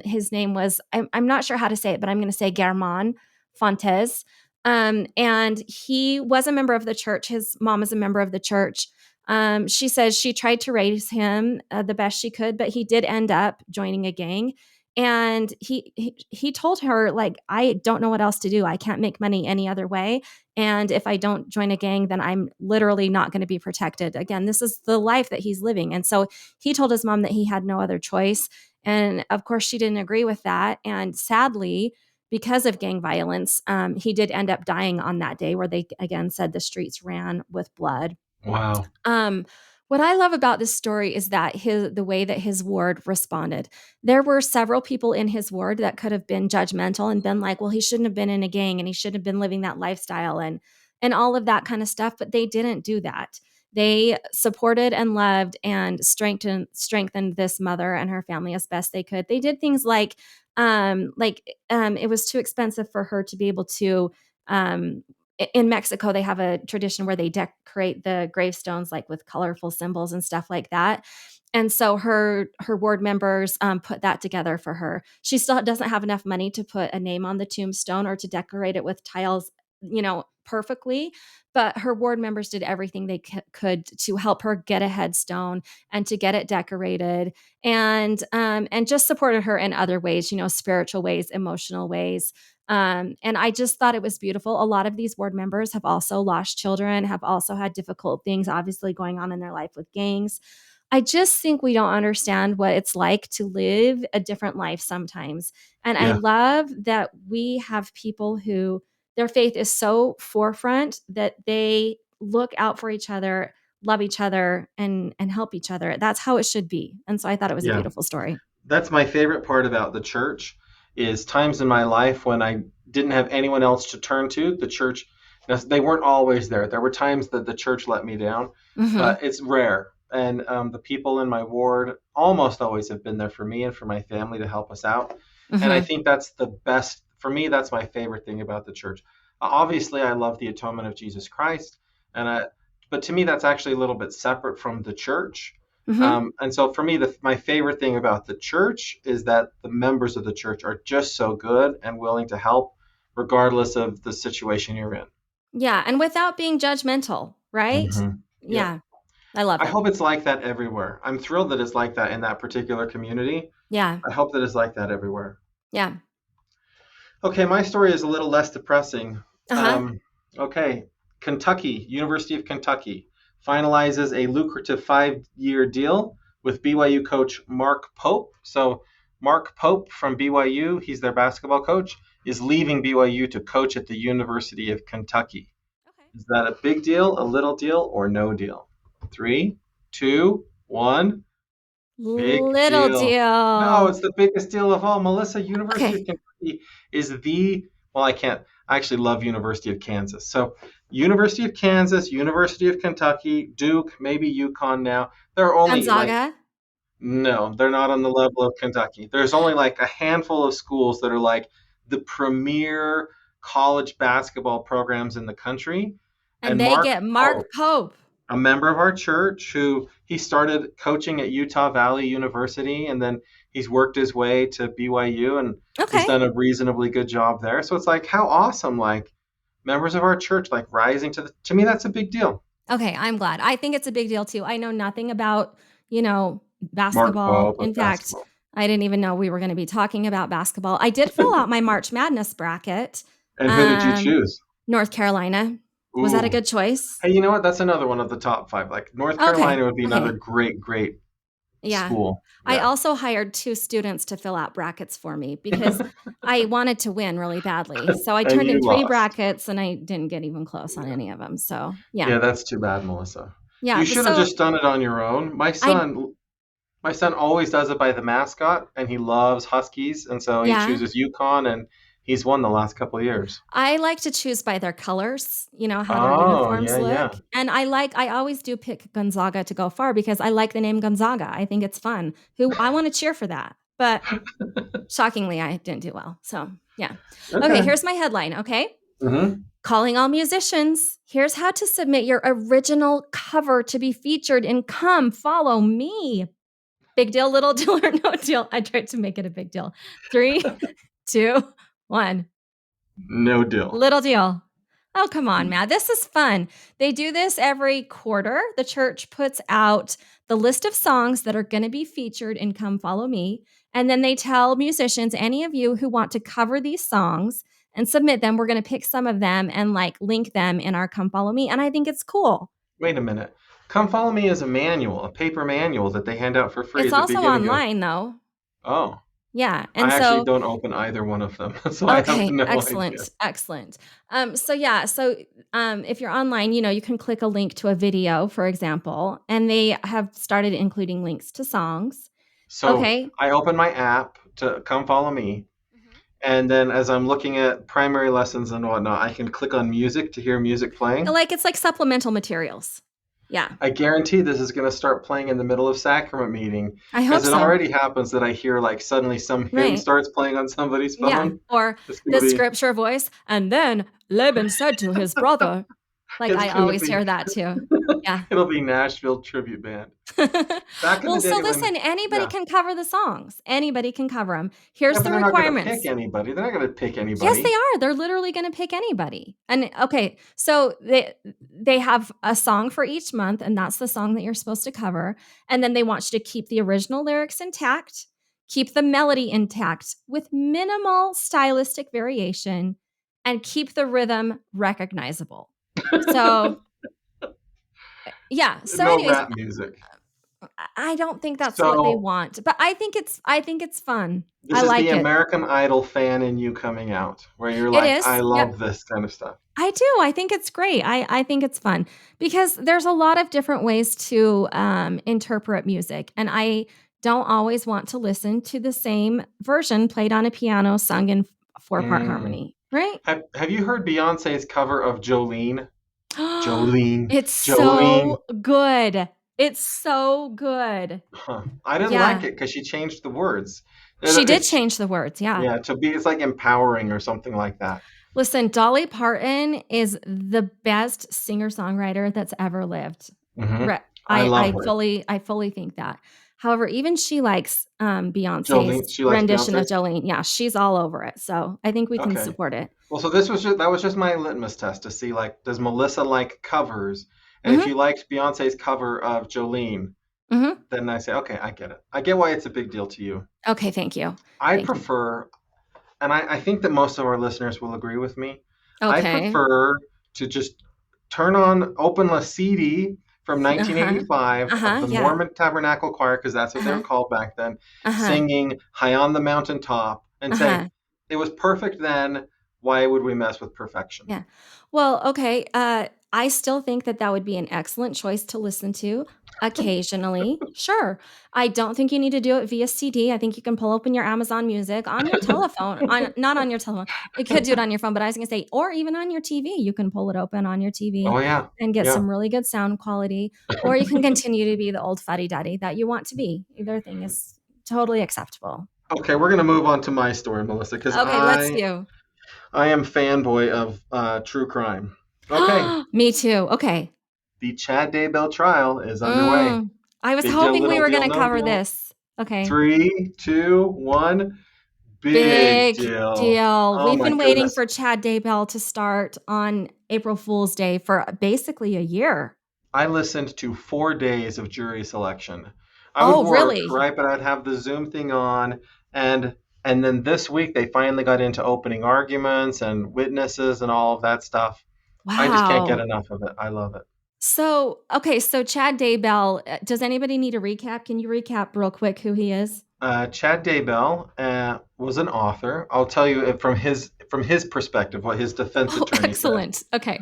His name was, I'm not sure how to say it, but I'm going to say German Fontes. And he was a member of the church. His mom is a member of the church. She says she tried to raise him the best she could, but he did end up joining a gang. And he told her, like, I don't know what else to do. I can't make money any other way. And if I don't join a gang, then I'm literally not going to be protected. Again, this is the life that he's living. And so he told his mom that he had no other choice. And of course, she didn't agree with that. And sadly, because of gang violence, he did end up dying on that day, where they again said the streets ran with blood. Wow. What I love about this story is that the way that his ward responded. There were several people in his ward that could have been judgmental and been like, well, he shouldn't have been in a gang and he shouldn't have been living that lifestyle and all of that kind of stuff. But they didn't do that. They supported and loved and strengthened this mother and her family as best they could. They did things like it was too expensive for her to be able to in Mexico, they have a tradition where they decorate the gravestones like with colorful symbols and stuff like that. And so her ward members put that together for her. She still doesn't have enough money to put a name on the tombstone or to decorate it with tiles, perfectly. But her ward members did everything they could to help her get a headstone and to get it decorated, and just supported her in other ways, spiritual ways, emotional ways. And I just thought it was beautiful. A lot of these ward members have also lost children, have also had difficult things, obviously, going on in their life with gangs. I just think we don't understand what it's like to live a different life sometimes. And I Yeah. love that we have people who their faith is so forefront that they look out for each other, love each other, and help each other. That's how it should be. And so I thought it was a Yeah. beautiful story. That's my favorite part about the church is times in my life when I didn't have anyone else to turn to. The church, they weren't always there. There were times that the church let me down, but it's rare. And the people in my ward almost always have been there for me and for my family to help us out. And I think that's the best. For me, that's my favorite thing about the church. Obviously, I love the atonement of Jesus Christ, but to me, that's actually a little bit separate from the church. And so for me, my favorite thing about the church is that the members of the church are just so good and willing to help regardless of the situation you're in. Yeah, and without being judgmental, right? Yeah. I love it. I hope it's like that everywhere. I'm thrilled that it's like that in that particular community. Yeah. I hope that it's like that everywhere. Yeah. Okay, my story is a little less depressing. Uh-huh. Okay, Kentucky, University of Kentucky, finalizes a lucrative 5-year deal with BYU coach Mark Pope. So Mark Pope from BYU, he's their basketball coach, is leaving BYU to coach at the University of Kentucky. Okay. Is that a big deal, a little deal, or no deal? 3, 2, 1. Big Little deal. No, it's the biggest deal of all. Melissa, University of Kentucky is I actually love University of Kansas. So University of Kansas, University of Kentucky, Duke, maybe UConn now. There are only Gonzaga? no, they're not on the level of Kentucky. There's only like a handful of schools that are like the premier college basketball programs in the country. And they get Mark Pope. A member of our church who he started coaching at Utah Valley University, and then he's worked his way to BYU and he's done a reasonably good job there. So it's like, how awesome, like members of our church, like rising to me, that's a big deal. Okay. I'm glad. I think it's a big deal too. I know nothing about, basketball. In fact, I didn't even know we were going to be talking about basketball. I did fill out my March Madness bracket. And who did you choose? North Carolina. Ooh. Was that a good choice? Hey, you know what? That's another one of the top 5. Like North Carolina would be another great school. Yeah. I also hired 2 students to fill out brackets for me because I wanted to win really badly. So I turned in 3 brackets and I didn't get even close on any of them. So yeah. Yeah, that's too bad, Melissa. Yeah. You should have just done it on your own. My son always does it by the mascot, and he loves Huskies, and so he chooses UConn, and he's won the last couple of years. I like to choose by their colors, how their uniforms look. Yeah. And I always do pick Gonzaga to go far because I like the name Gonzaga. I think it's fun. I want to cheer for that. But shockingly, I didn't do well. So yeah. Okay, here's my headline, okay? Calling all musicians. Here's how to submit your original cover to be featured in Come Follow Me. Big deal, little deal, or no deal? I tried to make it a big deal. 3, 2, 1. No deal. Little deal. Oh, come on, Matt. This is fun. They do this every quarter. The church puts out the list of songs that are going to be featured in Come Follow Me. And then they tell musicians, any of you who want to cover these songs and submit them, we're going to pick some of them and like link them in our Come Follow Me. And I think it's cool. Wait a minute. Come Follow Me is a manual, a paper manual that they hand out for free It's at the also beginning online, though. Oh. Yeah. I actually don't open either one of them, so I have no excellent, idea. excellent. So if you're online, you can click a link to a video, for example, and they have started including links to songs. So Okay. I open my app to Come Follow Me, and then as I'm looking at primary lessons and whatnot, I can click on music to hear music playing. It's like supplemental materials. Yeah. I guarantee this is going to start playing in the middle of sacrament meeting. I hope so. Because it already happens that I hear like suddenly some hymn starts playing on somebody's phone. Yeah. Or the scripture voice. And then Laban said to his brother. I always hear that too. Yeah. It'll be Nashville Tribute Band. Listen, anybody can cover the songs. Anybody can cover them. Here's the requirements. They're not going to pick anybody. They're not going to pick anybody. Yes, they are. They're literally going to pick anybody. And okay, so they have a song for each month, and that's the song that you're supposed to cover. And then they want you to keep the original lyrics intact, keep the melody intact with minimal stylistic variation, and keep the rhythm recognizable. So, yeah. So, no anyways, rap music. I don't think that's what they want, but I think it's fun. This is the American Idol fan in you coming out, where you're like, I love this kind of stuff. I do. I think it's great. I think it's fun because there's a lot of different ways to interpret music, and I don't always want to listen to the same version played on a piano, sung in 4-part harmony. Right? Have you heard Beyonce's cover of Jolene? Jolene. It's so good. It's so good. Huh. I didn't like it because she changed the words. She did change the words, yeah. Yeah, it's like empowering or something like that. Listen, Dolly Parton is the best singer-songwriter that's ever lived. Mm-hmm. I love her. I fully think that. However, even she likes Beyonce's rendition of Jolene. Yeah, she's all over it. So I think we can support it. Well, so that was just my litmus test to see, like, does Melissa like covers? And if you liked Beyonce's cover of Jolene, then I say, okay, I get it. I get why it's a big deal to you. Okay, thank you. I prefer, and I think that most of our listeners will agree with me. Okay. I prefer to just open a CD from 1985 of the Mormon Tabernacle Choir, because that's what they were called back then, singing High on the Mountaintop, and say, it was perfect then. Why would we mess with perfection? Yeah. Well, okay. I still think that would be an excellent choice to listen to occasionally. Sure. I don't think you need to do it via CD. I think you can pull open your Amazon Music on your telephone. Not on your telephone. You could do it on your phone, but I was going to say, or even on your TV. You can pull it open on your TV and get some really good sound quality. Or you can continue to be the old fuddy-duddy that you want to be. Either thing is totally acceptable. Okay, we're going to move on to my story, Melissa, because let's do. I am fanboy of true crime. Okay. Me too. Okay. The Chad Daybell trial is underway. I was hoping we were going to cover this. Okay. 3, 2, 1. Big deal. Oh, we've been waiting for Chad Daybell to start on April Fool's Day for basically a year. I listened to 4 days of jury selection. I would work, really? Right, but I'd have the Zoom thing on, and then this week they finally got into opening arguments and witnesses and all of that stuff. Wow. I just can't get enough of it. I love it. So Chad Daybell, does anybody need a recap? Can you recap real quick who he is? Chad Daybell was an author. I'll tell you from his perspective what his defense attorney excellent. said. Okay.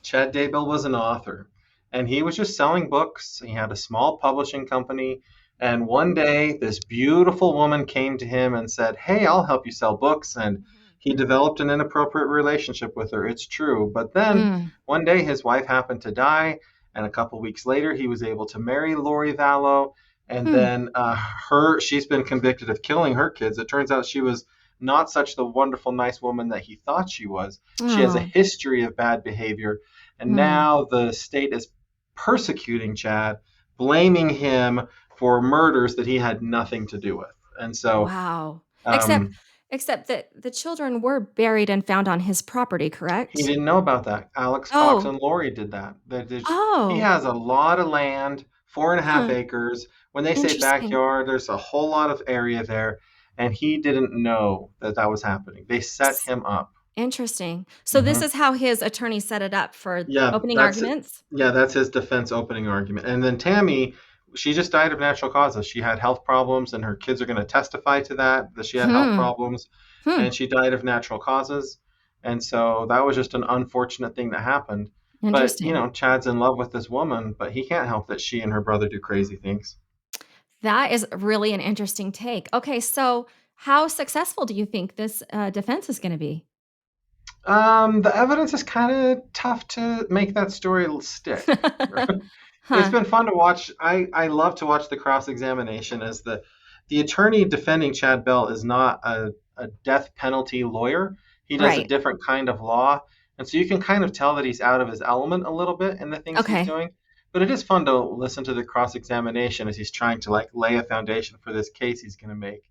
Chad Daybell was an author, and he was just selling books. He had a small publishing company, and one day this beautiful woman came to him and said, "Hey, I'll help you sell books." And he developed an inappropriate relationship with her. It's true. But then one day his wife happened to die, and a couple weeks later he was able to marry Lori Vallow. And then she's been convicted of killing her kids. It turns out she was not such the wonderful, nice woman that he thought she was. She has a history of bad behavior. And now the state is persecuting Chad, blaming him for murders that he had nothing to do with. And so wow. Except that the children were buried and found on his property, He correct? didn't know about that. Alex Cox Oh. and Lori did that. He Oh. has a lot of land, 4.5 Huh. acres. When they say Interesting. backyard, there's a whole lot of area there, and he didn't know that that was happening. They set S him up. Interesting. So this Hmm is how his attorney set it up for Yeah, opening arguments? that's his defense opening argument. And then Tammy, she just died of natural causes. She had health problems, and her kids are going to testify to that she had health Hmm. problems, Hmm. and she died of natural causes. And so that was just an unfortunate thing that happened. But, Interesting. Chad's in love with this woman, but he can't help that she and her brother do crazy things. That is really an interesting take. Okay, so how successful do you think this, defense is gonna be? The evidence is kind of tough to make that story stick. It's Huh, been fun to watch. I love to watch the cross examination as the attorney defending Chad Bell is not a death penalty lawyer. He does a right. different kind of law. And so you can kind of tell that he's out of his element a little bit in the things he's Okay, doing. But it is fun to listen to the cross examination as he's trying to like lay a foundation for this case he's going to make.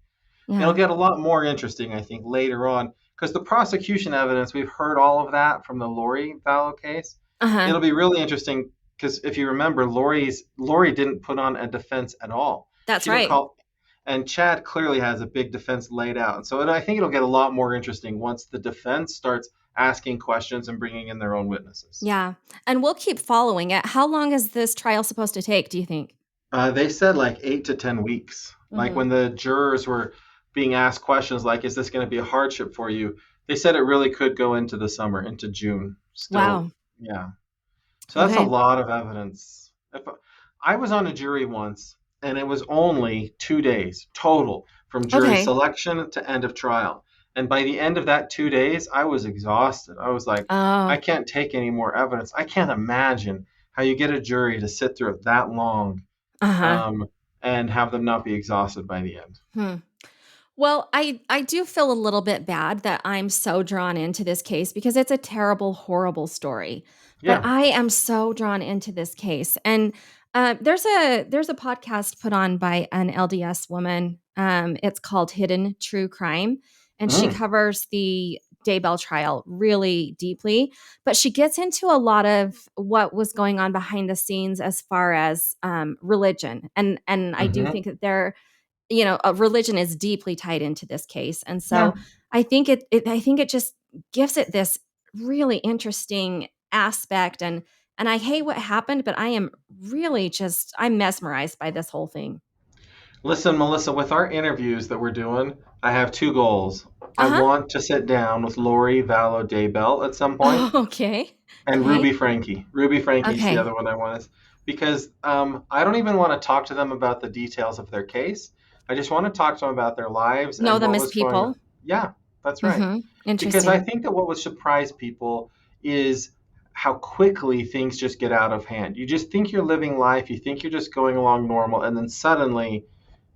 It'll yeah. get a lot more interesting, I think, later on because the prosecution evidence, we've heard all of that from the Lori Vallow case. Uh-huh, It'll be really interesting because if you remember, Lori didn't put on a defense at all. that's She didn't right. call, and Chad clearly has a big defense laid out. And so I think it'll get a lot more interesting once the defense starts asking questions and bringing in their own witnesses. Yeah, and we'll keep following it. How long is this trial supposed to take, do you think? They said like 8 to 10 weeks. Like Mhm. when the jurors were being asked questions like, "Is this going to be a hardship for you?" They said it really could go into the summer, into June. Still, Wow, yeah. So that's a okay, lot of evidence. If I was on a jury once, and it was only 2 days total from jury okay. selection to end of trial. And by the end of that 2 days, I was exhausted. I was like, I Oh, can't take any more evidence. I can't imagine how you get a jury to sit through it that long uh-huh, um, and have them not be exhausted by the end. hmm. Well, I do feel a little bit bad that I'm so drawn into this case because it's a terrible, horrible story. But Yeah. I am so drawn into this case, and there's a podcast put on by an LDS woman. It's called Hidden True Crime, and she Mm, covers the Daybell trial really deeply. But she gets into a lot of what was going on behind the scenes as far as religion, and I do hmm think that religion is deeply tied into this case, and Yeah. so I think it just gives it this really interesting aspect, and I hate what happened, but I am really just I'm mesmerized by this whole thing. Listen, Melissa, with our interviews that we're doing, I have two goals. I Uh-huh. want to sit down with Lori Vallow Daybell at some point, Oh, okay. and Okay. Ruby Frankie. Ruby Frankie's the Okay. other one I want to, because I don't even want to talk to them about the details of their case. I just want to talk to them about their lives Know and them what as was going on. people. Yeah, that's right. Mhm. Because I Interesting. think that what would surprise people is how quickly things just get out of hand. You just think you're living life, you think you're just going along normal, and then suddenly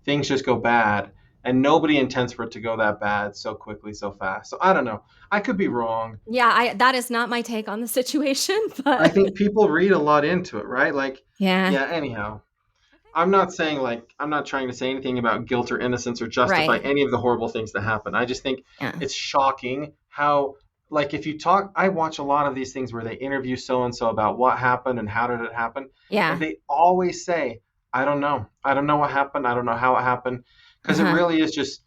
things just go bad. And nobody intends for it to go that bad so quickly, so fast. So I don't know. I could be wrong. Yeah, I that is not my take on the situation, I but think people read a lot into it, right? Like, yeah. yeah, anyhow. Okay. I'm not saying like I'm not trying to say anything about guilt or innocence or justify Right. any of the horrible things that happen. I just think Yeah. it's shocking how like if you talk I watch a lot of these things where they interview so and so about what happened and how did it happen and Yeah. they always say I don't know. I don't know what happened. I don't know how it happened because it Uh-huh. really is just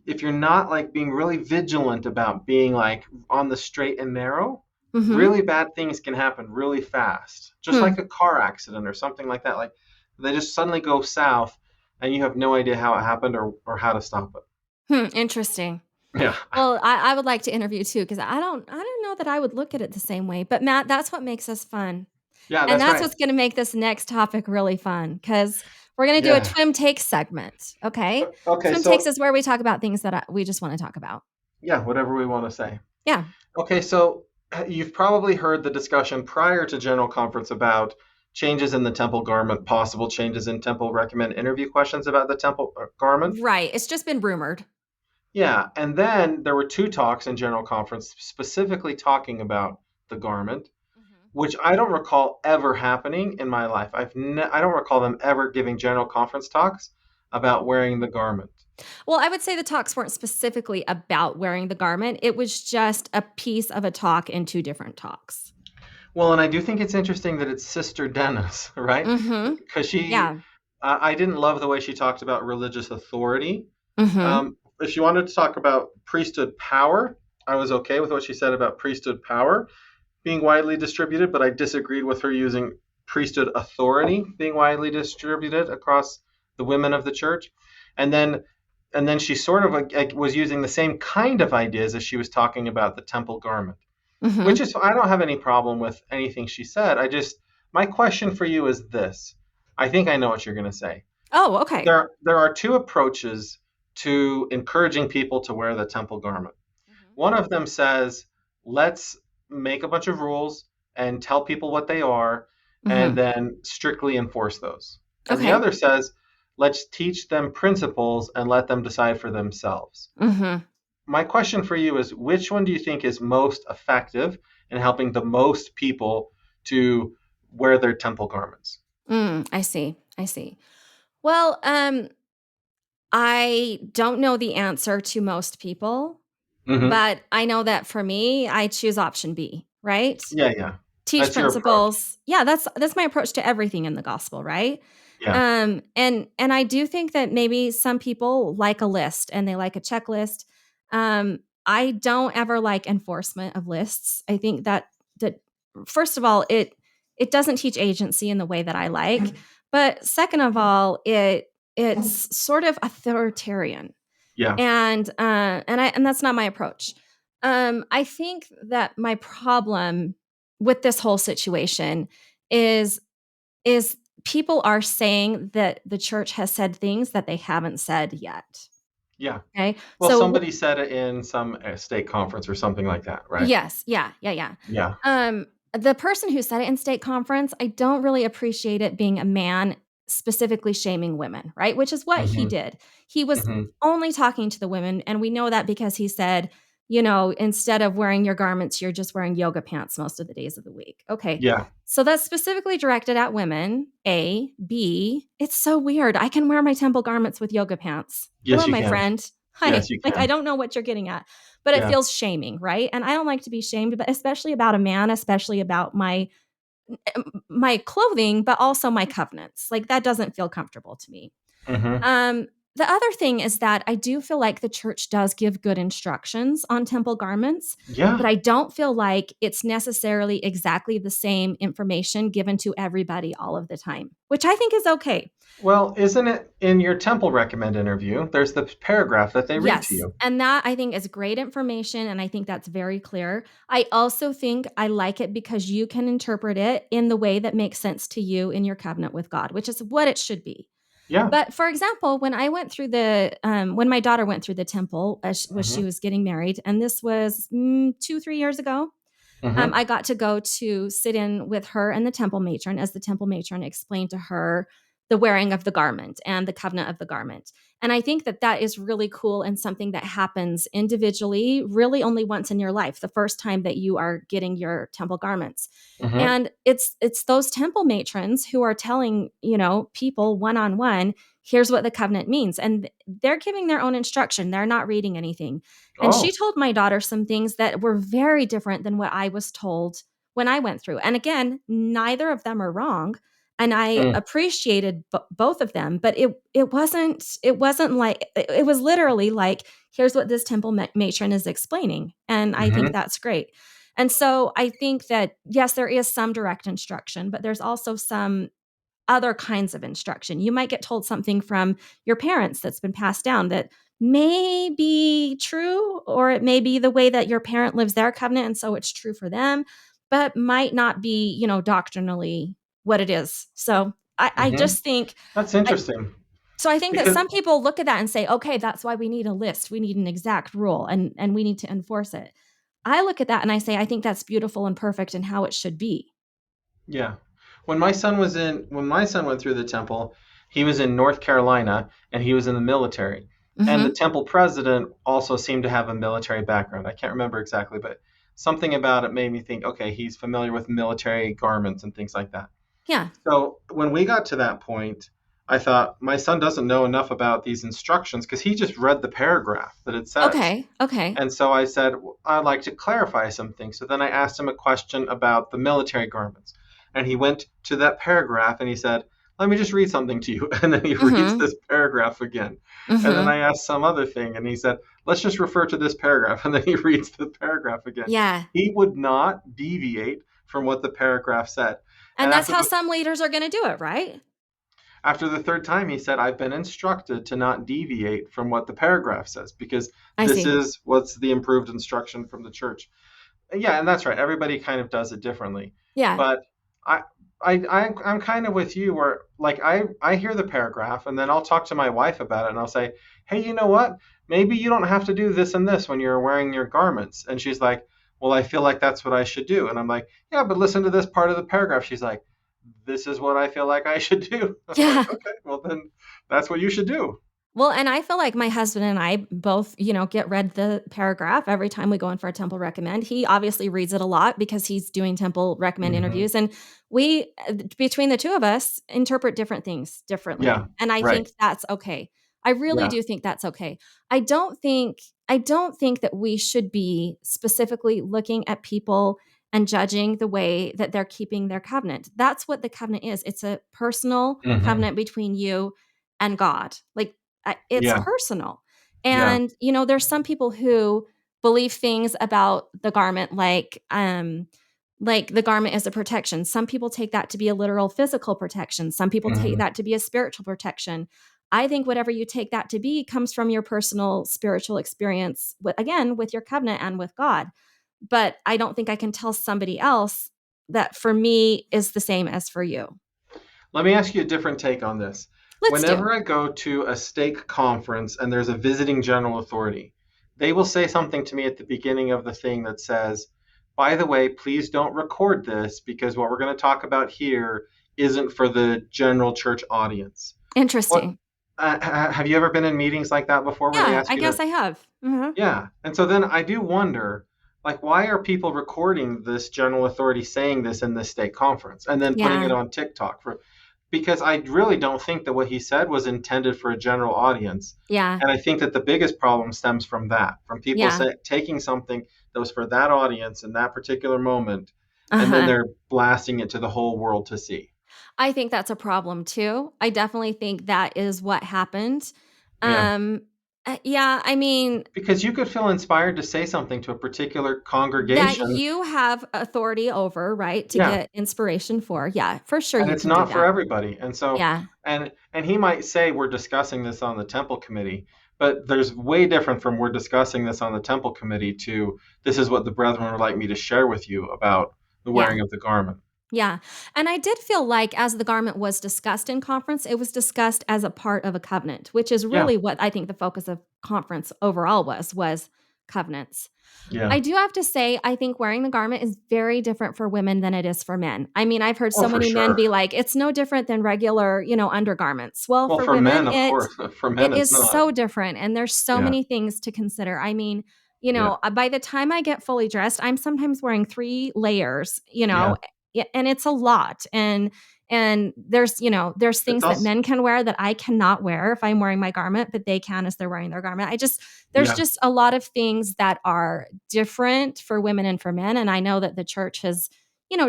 if you're not like being really vigilant about being like on the straight and narrow, Mhm. really bad things can happen really fast. Just Hmm. like a car accident or something like that. Like they just suddenly go south and you have no idea how it happened or how to stop it. Hmm, interesting. Yeah. Well, I would like to interview too because I don't know that I would look at it the same way. But Matt, that's what makes us fun, Yeah, and that's that's right. what's going to make this next topic really fun because we're going to do a Yeah. twin takes segment. Okay, Okay, twin takes so is where we talk about things that we just want to talk about. yeah, whatever we want to say. Yeah. Okay, so you've probably heard the discussion prior to General Conference about changes in the temple garment, possible changes in temple recommend interview questions about the temple garment. Right. It's just been rumored. Yeah, and then there were two talks in General Conference specifically talking about the garment, Mhm. which I don't recall ever happening in my life. I don't recall them ever giving General Conference talks about wearing the garment. Well, I would say the talks weren't specifically about wearing the garment. It was just a piece of a talk in two different talks. Well, and I do think it's interesting that it's Sister Dennis, right? Mhm. Because Yeah. I didn't love the way she talked about religious authority. Mhm. If she wanted to talk about priesthood power, I was okay with what she said about priesthood power being widely distributed, but I disagreed with her using priesthood authority being widely distributed across the women of the church. And then she sort of was using the same kind of ideas as she was talking about the temple garment, which Mhm. is, I don't have any problem with anything she said. My question for you is this. I think I know what you're going to say. Oh, okay. There are two approaches to encouraging people to wear the temple garment. Mhm. One of them says, let's make a bunch of rules and tell people what they are and Mhm. then strictly enforce those. And the Okay. other says, let's teach them principles and let them decide for themselves. Mhm. My question for you is, which one do you think is most effective in helping the most people to wear their temple garments? I see. I see. Well, I don't know the answer to most people, Hmm. but I know that for me, I choose option B, right? Yeah, yeah. Teach That's your approach. principles. Yeah, that's my approach to everything in the gospel, right? Yeah. And I do think that maybe some people like a list and they like a checklist. I don't ever like enforcement of lists. I think that first of all, it doesn't teach agency in the way that I like. But second of all, it's sort of authoritarian, Yeah. and that's not my approach. I think that my problem with this whole situation is is people are saying that the church has said things that they haven't said yet. Yeah. Okay, Well, so somebody said it in some state conference or something like that, right? yes, yeah, yeah, yeah. Yeah. Um, the person who said it in state conference, I don't really appreciate it being a man specifically shaming women, right? Which is what he Hmm. did. He was Hmm. only talking to the women, and we know that because he said, instead of wearing your garments, you're just wearing yoga pants most of the days of the week. Okay. Yeah. So that's specifically directed at women. A, B, it's so weird. I can wear my temple garments with yoga pants. Hello, Yes, you my can. friend. Yes, Hi. you Like, I can. don't know what you're getting at, but it Yeah. feels shaming, right? And I don't like to be shamed, but especially about a man, especially about my clothing, but also my covenants. Like that doesn't feel comfortable to me. Hmm. Um, the other thing is that I do feel like the church does give good instructions on temple garments, but Yeah. I don't feel like it's necessarily exactly the same information given to everybody all of the time, which I think is okay. Well, isn't it in your temple recommend interview? There's the paragraph that they read to Yes, you. and that I think is great information, and I think that's very clear. I also think I like it because you can interpret it in the way that makes sense to you in your covenant with God, which is what it should be. Yeah. But for example, when my daughter went through the temple as she Hmm. was getting married, and this was 2-3 years ago, Hmm. I got to go to sit in with her and the temple matron as the temple matron explained to her the wearing of the garment and the covenant of the garment. And I think that that is really cool and something that happens individually, really only once in your life, the first time that you are getting your temple garments. Hmm. And it's those temple matrons who are telling, people one on one, here's what the covenant means. And they're giving their own instruction. They're not reading anything. And she Oh. told my daughter some things that were very different than what I was told when I went through. And again, neither of them are wrong. And I Mm. appreciated both of them, but it wasn't like it was literally like, here's what this temple matron is explaining. And I think Hmm. that's great. And so I think that, yes, there is some direct instruction, but there's also some other kinds of instruction. You might get told something from your parents that's been passed down that may be true, or it may be the way that your parent lives their covenant. And so it's true for them, but might not be, doctrinally what it is. So I Hmm. just think, That's I, interesting so I think that because, some people look at that and say, okay, that's why we need a list. We need an exact rule and we need to enforce it. I look at that and I say, I think that's beautiful and perfect and how it should be. yeah. When my son went through the temple, he was in North Carolina and he was in the military. And the Hmm. temple president also seemed to have a military background. I can't remember exactly, but something about it made me think, okay, he's familiar with military garments and things like that. Yeah. So when we got to that point, I thought, my son doesn't know enough about these instructions because he just read the paragraph that it says. Okay. Okay. And so I said, I'd like to clarify some things. So then I asked him a question about the military garments. And he went to that paragraph and he said, let me just read something to you. And then he reads Mm-hmm. this paragraph again. And then Mm-hmm. I asked some other thing and he said, let's just refer to this paragraph. And then he reads the paragraph again. Yeah. He would not deviate from what the paragraph said. And And that's how some leaders are going to do it, right? after the third time, he said, I've been instructed to not deviate from what the paragraph says because I this see. is what's the improved instruction from the church. Yeah, and that's right. Everybody kind of does it differently. Yeah. But I, I'm kind of with you where like I hear the paragraph and then I'll talk to my wife about it and I'll say, hey, you know what? Maybe you don't have to do this and this when you're wearing your garments. And she's like, well, I feel like that's what I should do. And I'm like, yeah, but listen to this part of the paragraph. She's like, this is what I feel like I should do. I'm like, Yeah. okay, well then that's what you should do. Well, and I feel like my husband and I both, get read the paragraph every time we go in for a temple recommend. He obviously reads it a lot because he's doing temple recommend Hmm. interviews. And we, between the two of us, interpret different things Yeah, differently. And I right. think that's okay. I really Yeah. do think that's okay. I don't think that we should be specifically looking at people and judging the way that they're keeping their covenant. That's what the covenant is. It's a personal Hmm. covenant between you and God. Like, it's Yeah. personal. Yeah. And there's some people who believe things about the garment like the garment is a protection. Some people take that to be a literal physical protection. Some people take Hmm. that to be a spiritual protection. I think whatever you take that to be comes from your personal spiritual experience with your covenant and with God. But I don't think I can tell somebody else that for me is the same as for you. Let me ask you a different take on this. Let's do. Whenever I go to a stake conference and there's a visiting general authority, they will say something to me at the beginning of the thing that says, by the way, please don't record this because what we're going to talk about here isn't for the general church audience. What Interesting. have you ever been in meetings like that before where they Yeah, ask I you to? guess I have. Mhm. Yeah. And so then I do wonder, like, why are people recording this general authority saying this in this state conference and then putting it Yeah. on TikTok for? Because I really don't think that what he said was intended for a general audience. Yeah. And I think that the biggest problem stems from that, from people Yeah. taking something that was for that audience in that particular moment, and then Uh-huh. they're blasting it to the whole world to see. I think that's a problem too. I definitely think that is what happened. Yeah. Um, yeah, I mean, Because you could feel inspired to say something to a particular that congregation. you have authority over, right, to Yeah. get inspiration for. Yeah, for sure And you it's can do not for that. everybody. And so Yeah. and he might say we're discussing this on the temple committee, but there's way different from we're discussing this on the temple committee to this is what the brethren would like me to share with you about the Yeah. wearing of the garment. Yeah. And I did feel like as the garment was discussed in conference, it was discussed as a part of a covenant, which is Yeah. really what I think the focus of conference overall was covenants. Yeah. I do have to say, I think wearing the garment is very different for women than it is for men. I mean, I've heard Oh, so for many men sure. be like, it's no different than regular, undergarments. Well, Well, for for women, men, of course. For men, it it's is not. so different. And there's so Yeah. many things to consider. I mean, Yeah. by the time I get fully dressed, I'm sometimes wearing 3 layers, Yeah. and it's a lot. And there's It's things that also, men can wear that I cannot wear if I'm wearing my garment, but they can as they're wearing their garment. There's yeah. just a lot of things that are different for women and for men. And I know that the church has,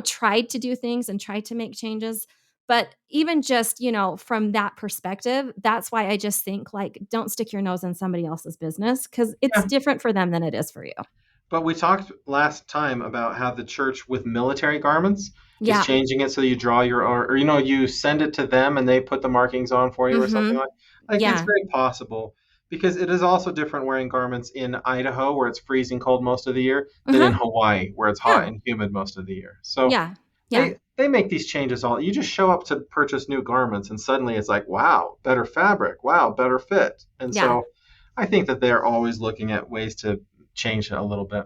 tried to do things and tried to make changes. But even just, from that perspective, that's why I just think like, don't stick your nose in somebody else's business because it's Yeah. different for them than it is for you. But we talked last time about how the church with military garments is Yeah. changing it so you draw your or you send it to them and they put the markings on for you or something Mm-hmm. like it's Yeah. very possible because it is also different wearing garments in Idaho where it's freezing cold most of the year than in Uh-huh. Hawaii where it's hot Yeah. and humid most of the year. So Yeah. Yeah. they make these changes all. You just show up to purchase new garments and suddenly it's like, wow, better fabric, wow, better fit. And Yeah. so I think that they're always looking at ways to change it a little bit.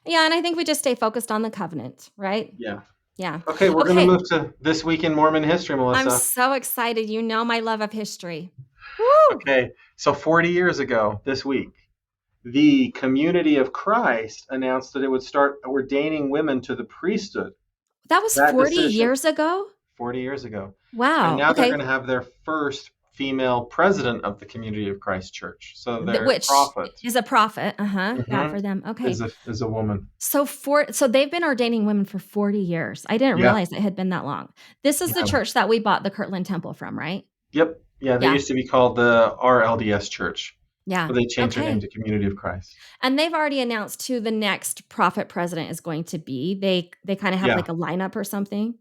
Yeah. And I think we just stay focused on the covenant, right? Yeah. Yeah. Okay, we're going to Okay. move to This Week in Mormon History, I'm Melissa. so excited. You know my love of history. Woo! Okay, so 40 years ago this week, the Community of Christ announced that it would start ordaining women to the priesthood. That was That 40 decision, years ago? 40 years ago. And Wow. now they're Okay. going to have their first female president of the Community of Christ Church. So their Which prophet is a prophet. That for them. Okay. is a woman. So they've been ordaining women for 40 years. I didn't Yeah. realize it had been that long. This is the Yeah. church that we bought the Kirtland Temple from, right? Yep. Yeah, they Yeah. used to be called the RLDS Church. Yeah. But they changed their name Okay. to Community of Christ. And they've already announced who the next prophet president is going to be. They kind of have Yeah. like a lineup or something.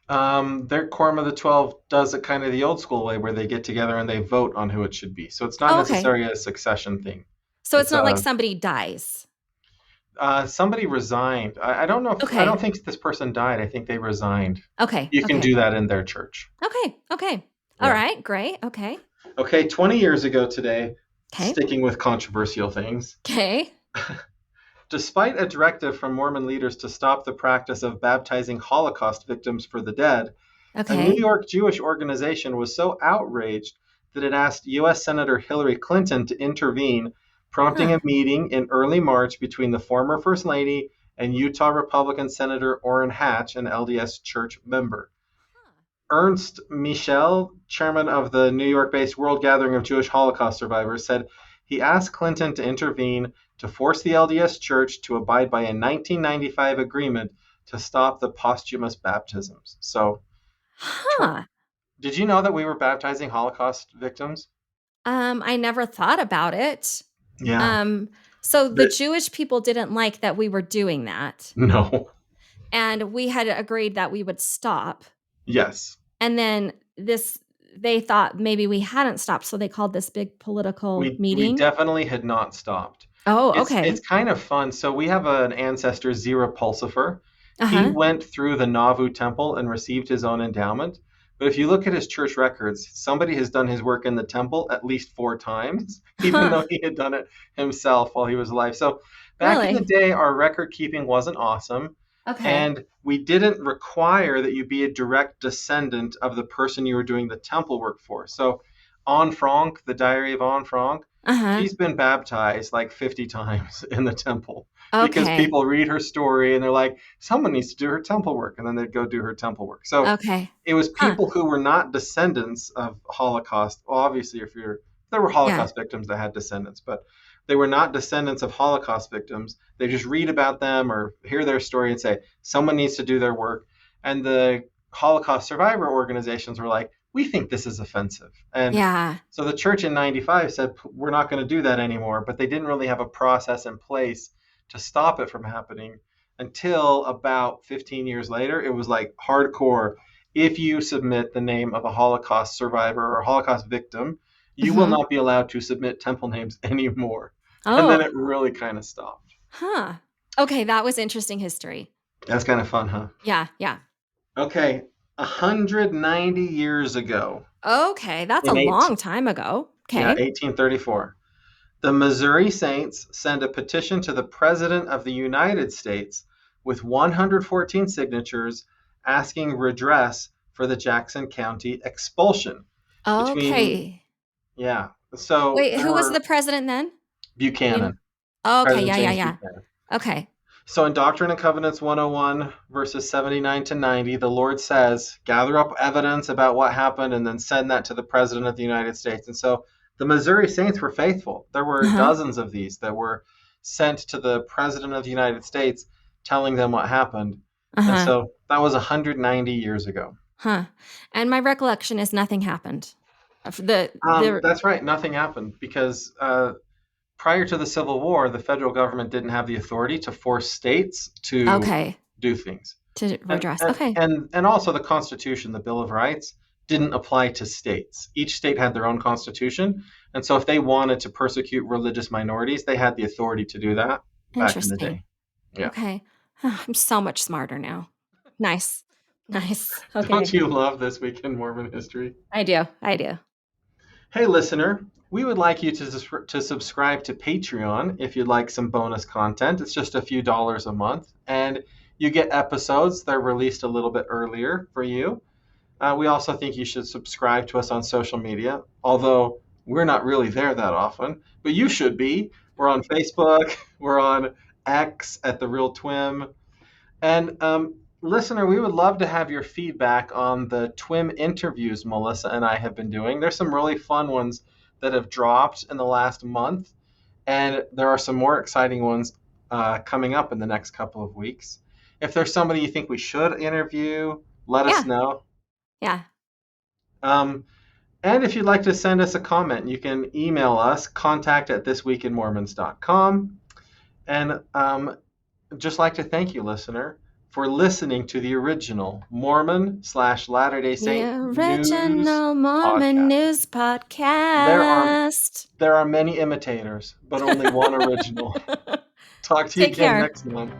Their Quorum of the 12 does it kind of the old school way where they get together and they vote on who it should be. So it's not Oh, okay. necessarily a succession thing. So it's not like somebody dies. Somebody resigned. I don't know. Okay. I don't think this person died. I think they resigned. Okay. You can do that in their church. Okay. Yeah. All right. Great. Okay. Okay. 20 years ago today, Okay. sticking with controversial things. Okay. Despite a directive from Mormon leaders to stop the practice of baptizing Holocaust victims for the dead, a New York Jewish organization was so outraged that it asked U.S. Senator Hillary Clinton to intervene, prompting a meeting in early March between the former First Lady and Utah Republican Senator Orrin Hatch, an LDS Church member. Ernst Michel, chairman of the New York-based World Gathering of Jewish Holocaust Survivors, said he asked Clinton to intervene to force the LDS Church to abide by a 1995 agreement to stop the posthumous baptisms. So, did you know that we were baptizing Holocaust victims? I never thought about it. Yeah. So the Jewish people didn't like that we were doing that. No. And we had agreed that we would stop. Yes. And then they thought maybe we hadn't stopped, so they called this big political meeting. We definitely had not stopped. Oh, okay. It's kind of fun. So we have an ancestor, Zerah Pulsifer. Uh-huh. He went through the Nauvoo temple and received his own endowment. But if you look at his church records, somebody has done his work in the temple at least 4 times, even though he had done it himself while he was alive. So back in the day, our record keeping wasn't awesome. Okay. And we didn't require that you be a direct descendant of the person you were doing the temple work for. So Anne Frank, the Diary of Anne Frank, she's been baptized like 50 times in the temple. Because people read her story and they're like, someone needs to do her temple work. And then they'd go do her temple work. So it was people who were not descendants of Holocaust. Well, obviously, there were Holocaust victims that had descendants, but they were not descendants of Holocaust victims. They just read about them or hear their story and say, someone needs to do their work. And the Holocaust survivor organizations were like, we think this is offensive. And so the church in 95 said, we're not going to do that anymore. But they didn't really have a process in place to stop it from happening until about 15 years later. It was like hardcore. If you submit the name of a Holocaust survivor or Holocaust victim, you will not be allowed to submit temple names anymore. And then it really kind of stopped. Okay, that was interesting history. That's kind of fun, huh? Yeah. Okay, 190 years ago. Okay, that's a long time ago. Okay. Yeah, 1834. The Missouri Saints send a petition to the President of the United States with 114 signatures asking redress for the Jackson County expulsion. Okay. So wait, who was the president then? Buchanan. Okay, yeah. Okay. So in Doctrine and Covenants 101, verses 79 to 90, the Lord says, gather up evidence about what happened and then send that to the President of the United States. And so the Missouri Saints were faithful. There were dozens of these that were sent to the President of the United States telling them what happened. And so that was 190 years ago. And my recollection is nothing happened. That's right. Nothing happened because prior to the Civil War, the federal government didn't have the authority to force states to do things. To redress. And also the Constitution, the Bill of Rights, didn't apply to states. Each state had their own constitution. And so if they wanted to persecute religious minorities, they had the authority to do that back in the day. Yeah. Okay. I'm so much smarter now. Nice. Okay. Don't you love This Week in Mormon History? I do. Hey, listener, we would like you to subscribe to Patreon if you'd like some bonus content. It's just a few dollars a month. And you get episodes that are released a little bit earlier for you. We also think you should subscribe to us on social media, although we're not really there that often, but you should be. We're on Facebook. We're on X at The Real Twim. And listener, we would love to have your feedback on the TWIM interviews Melissa and I have been doing. There's some really fun ones that have dropped in the last month, and there are some more exciting ones coming up in the next couple of weeks. If there's somebody you think we should interview, let us know. Yeah. And if you'd like to send us a comment, you can email us, contact@thisweekinmormons.com. And just like to thank you, listener, for listening to the original Mormon/Latter-day Saint The original news Mormon podcast. news podcast. There are many imitators, but only one original. Talk to you Take again care. next time.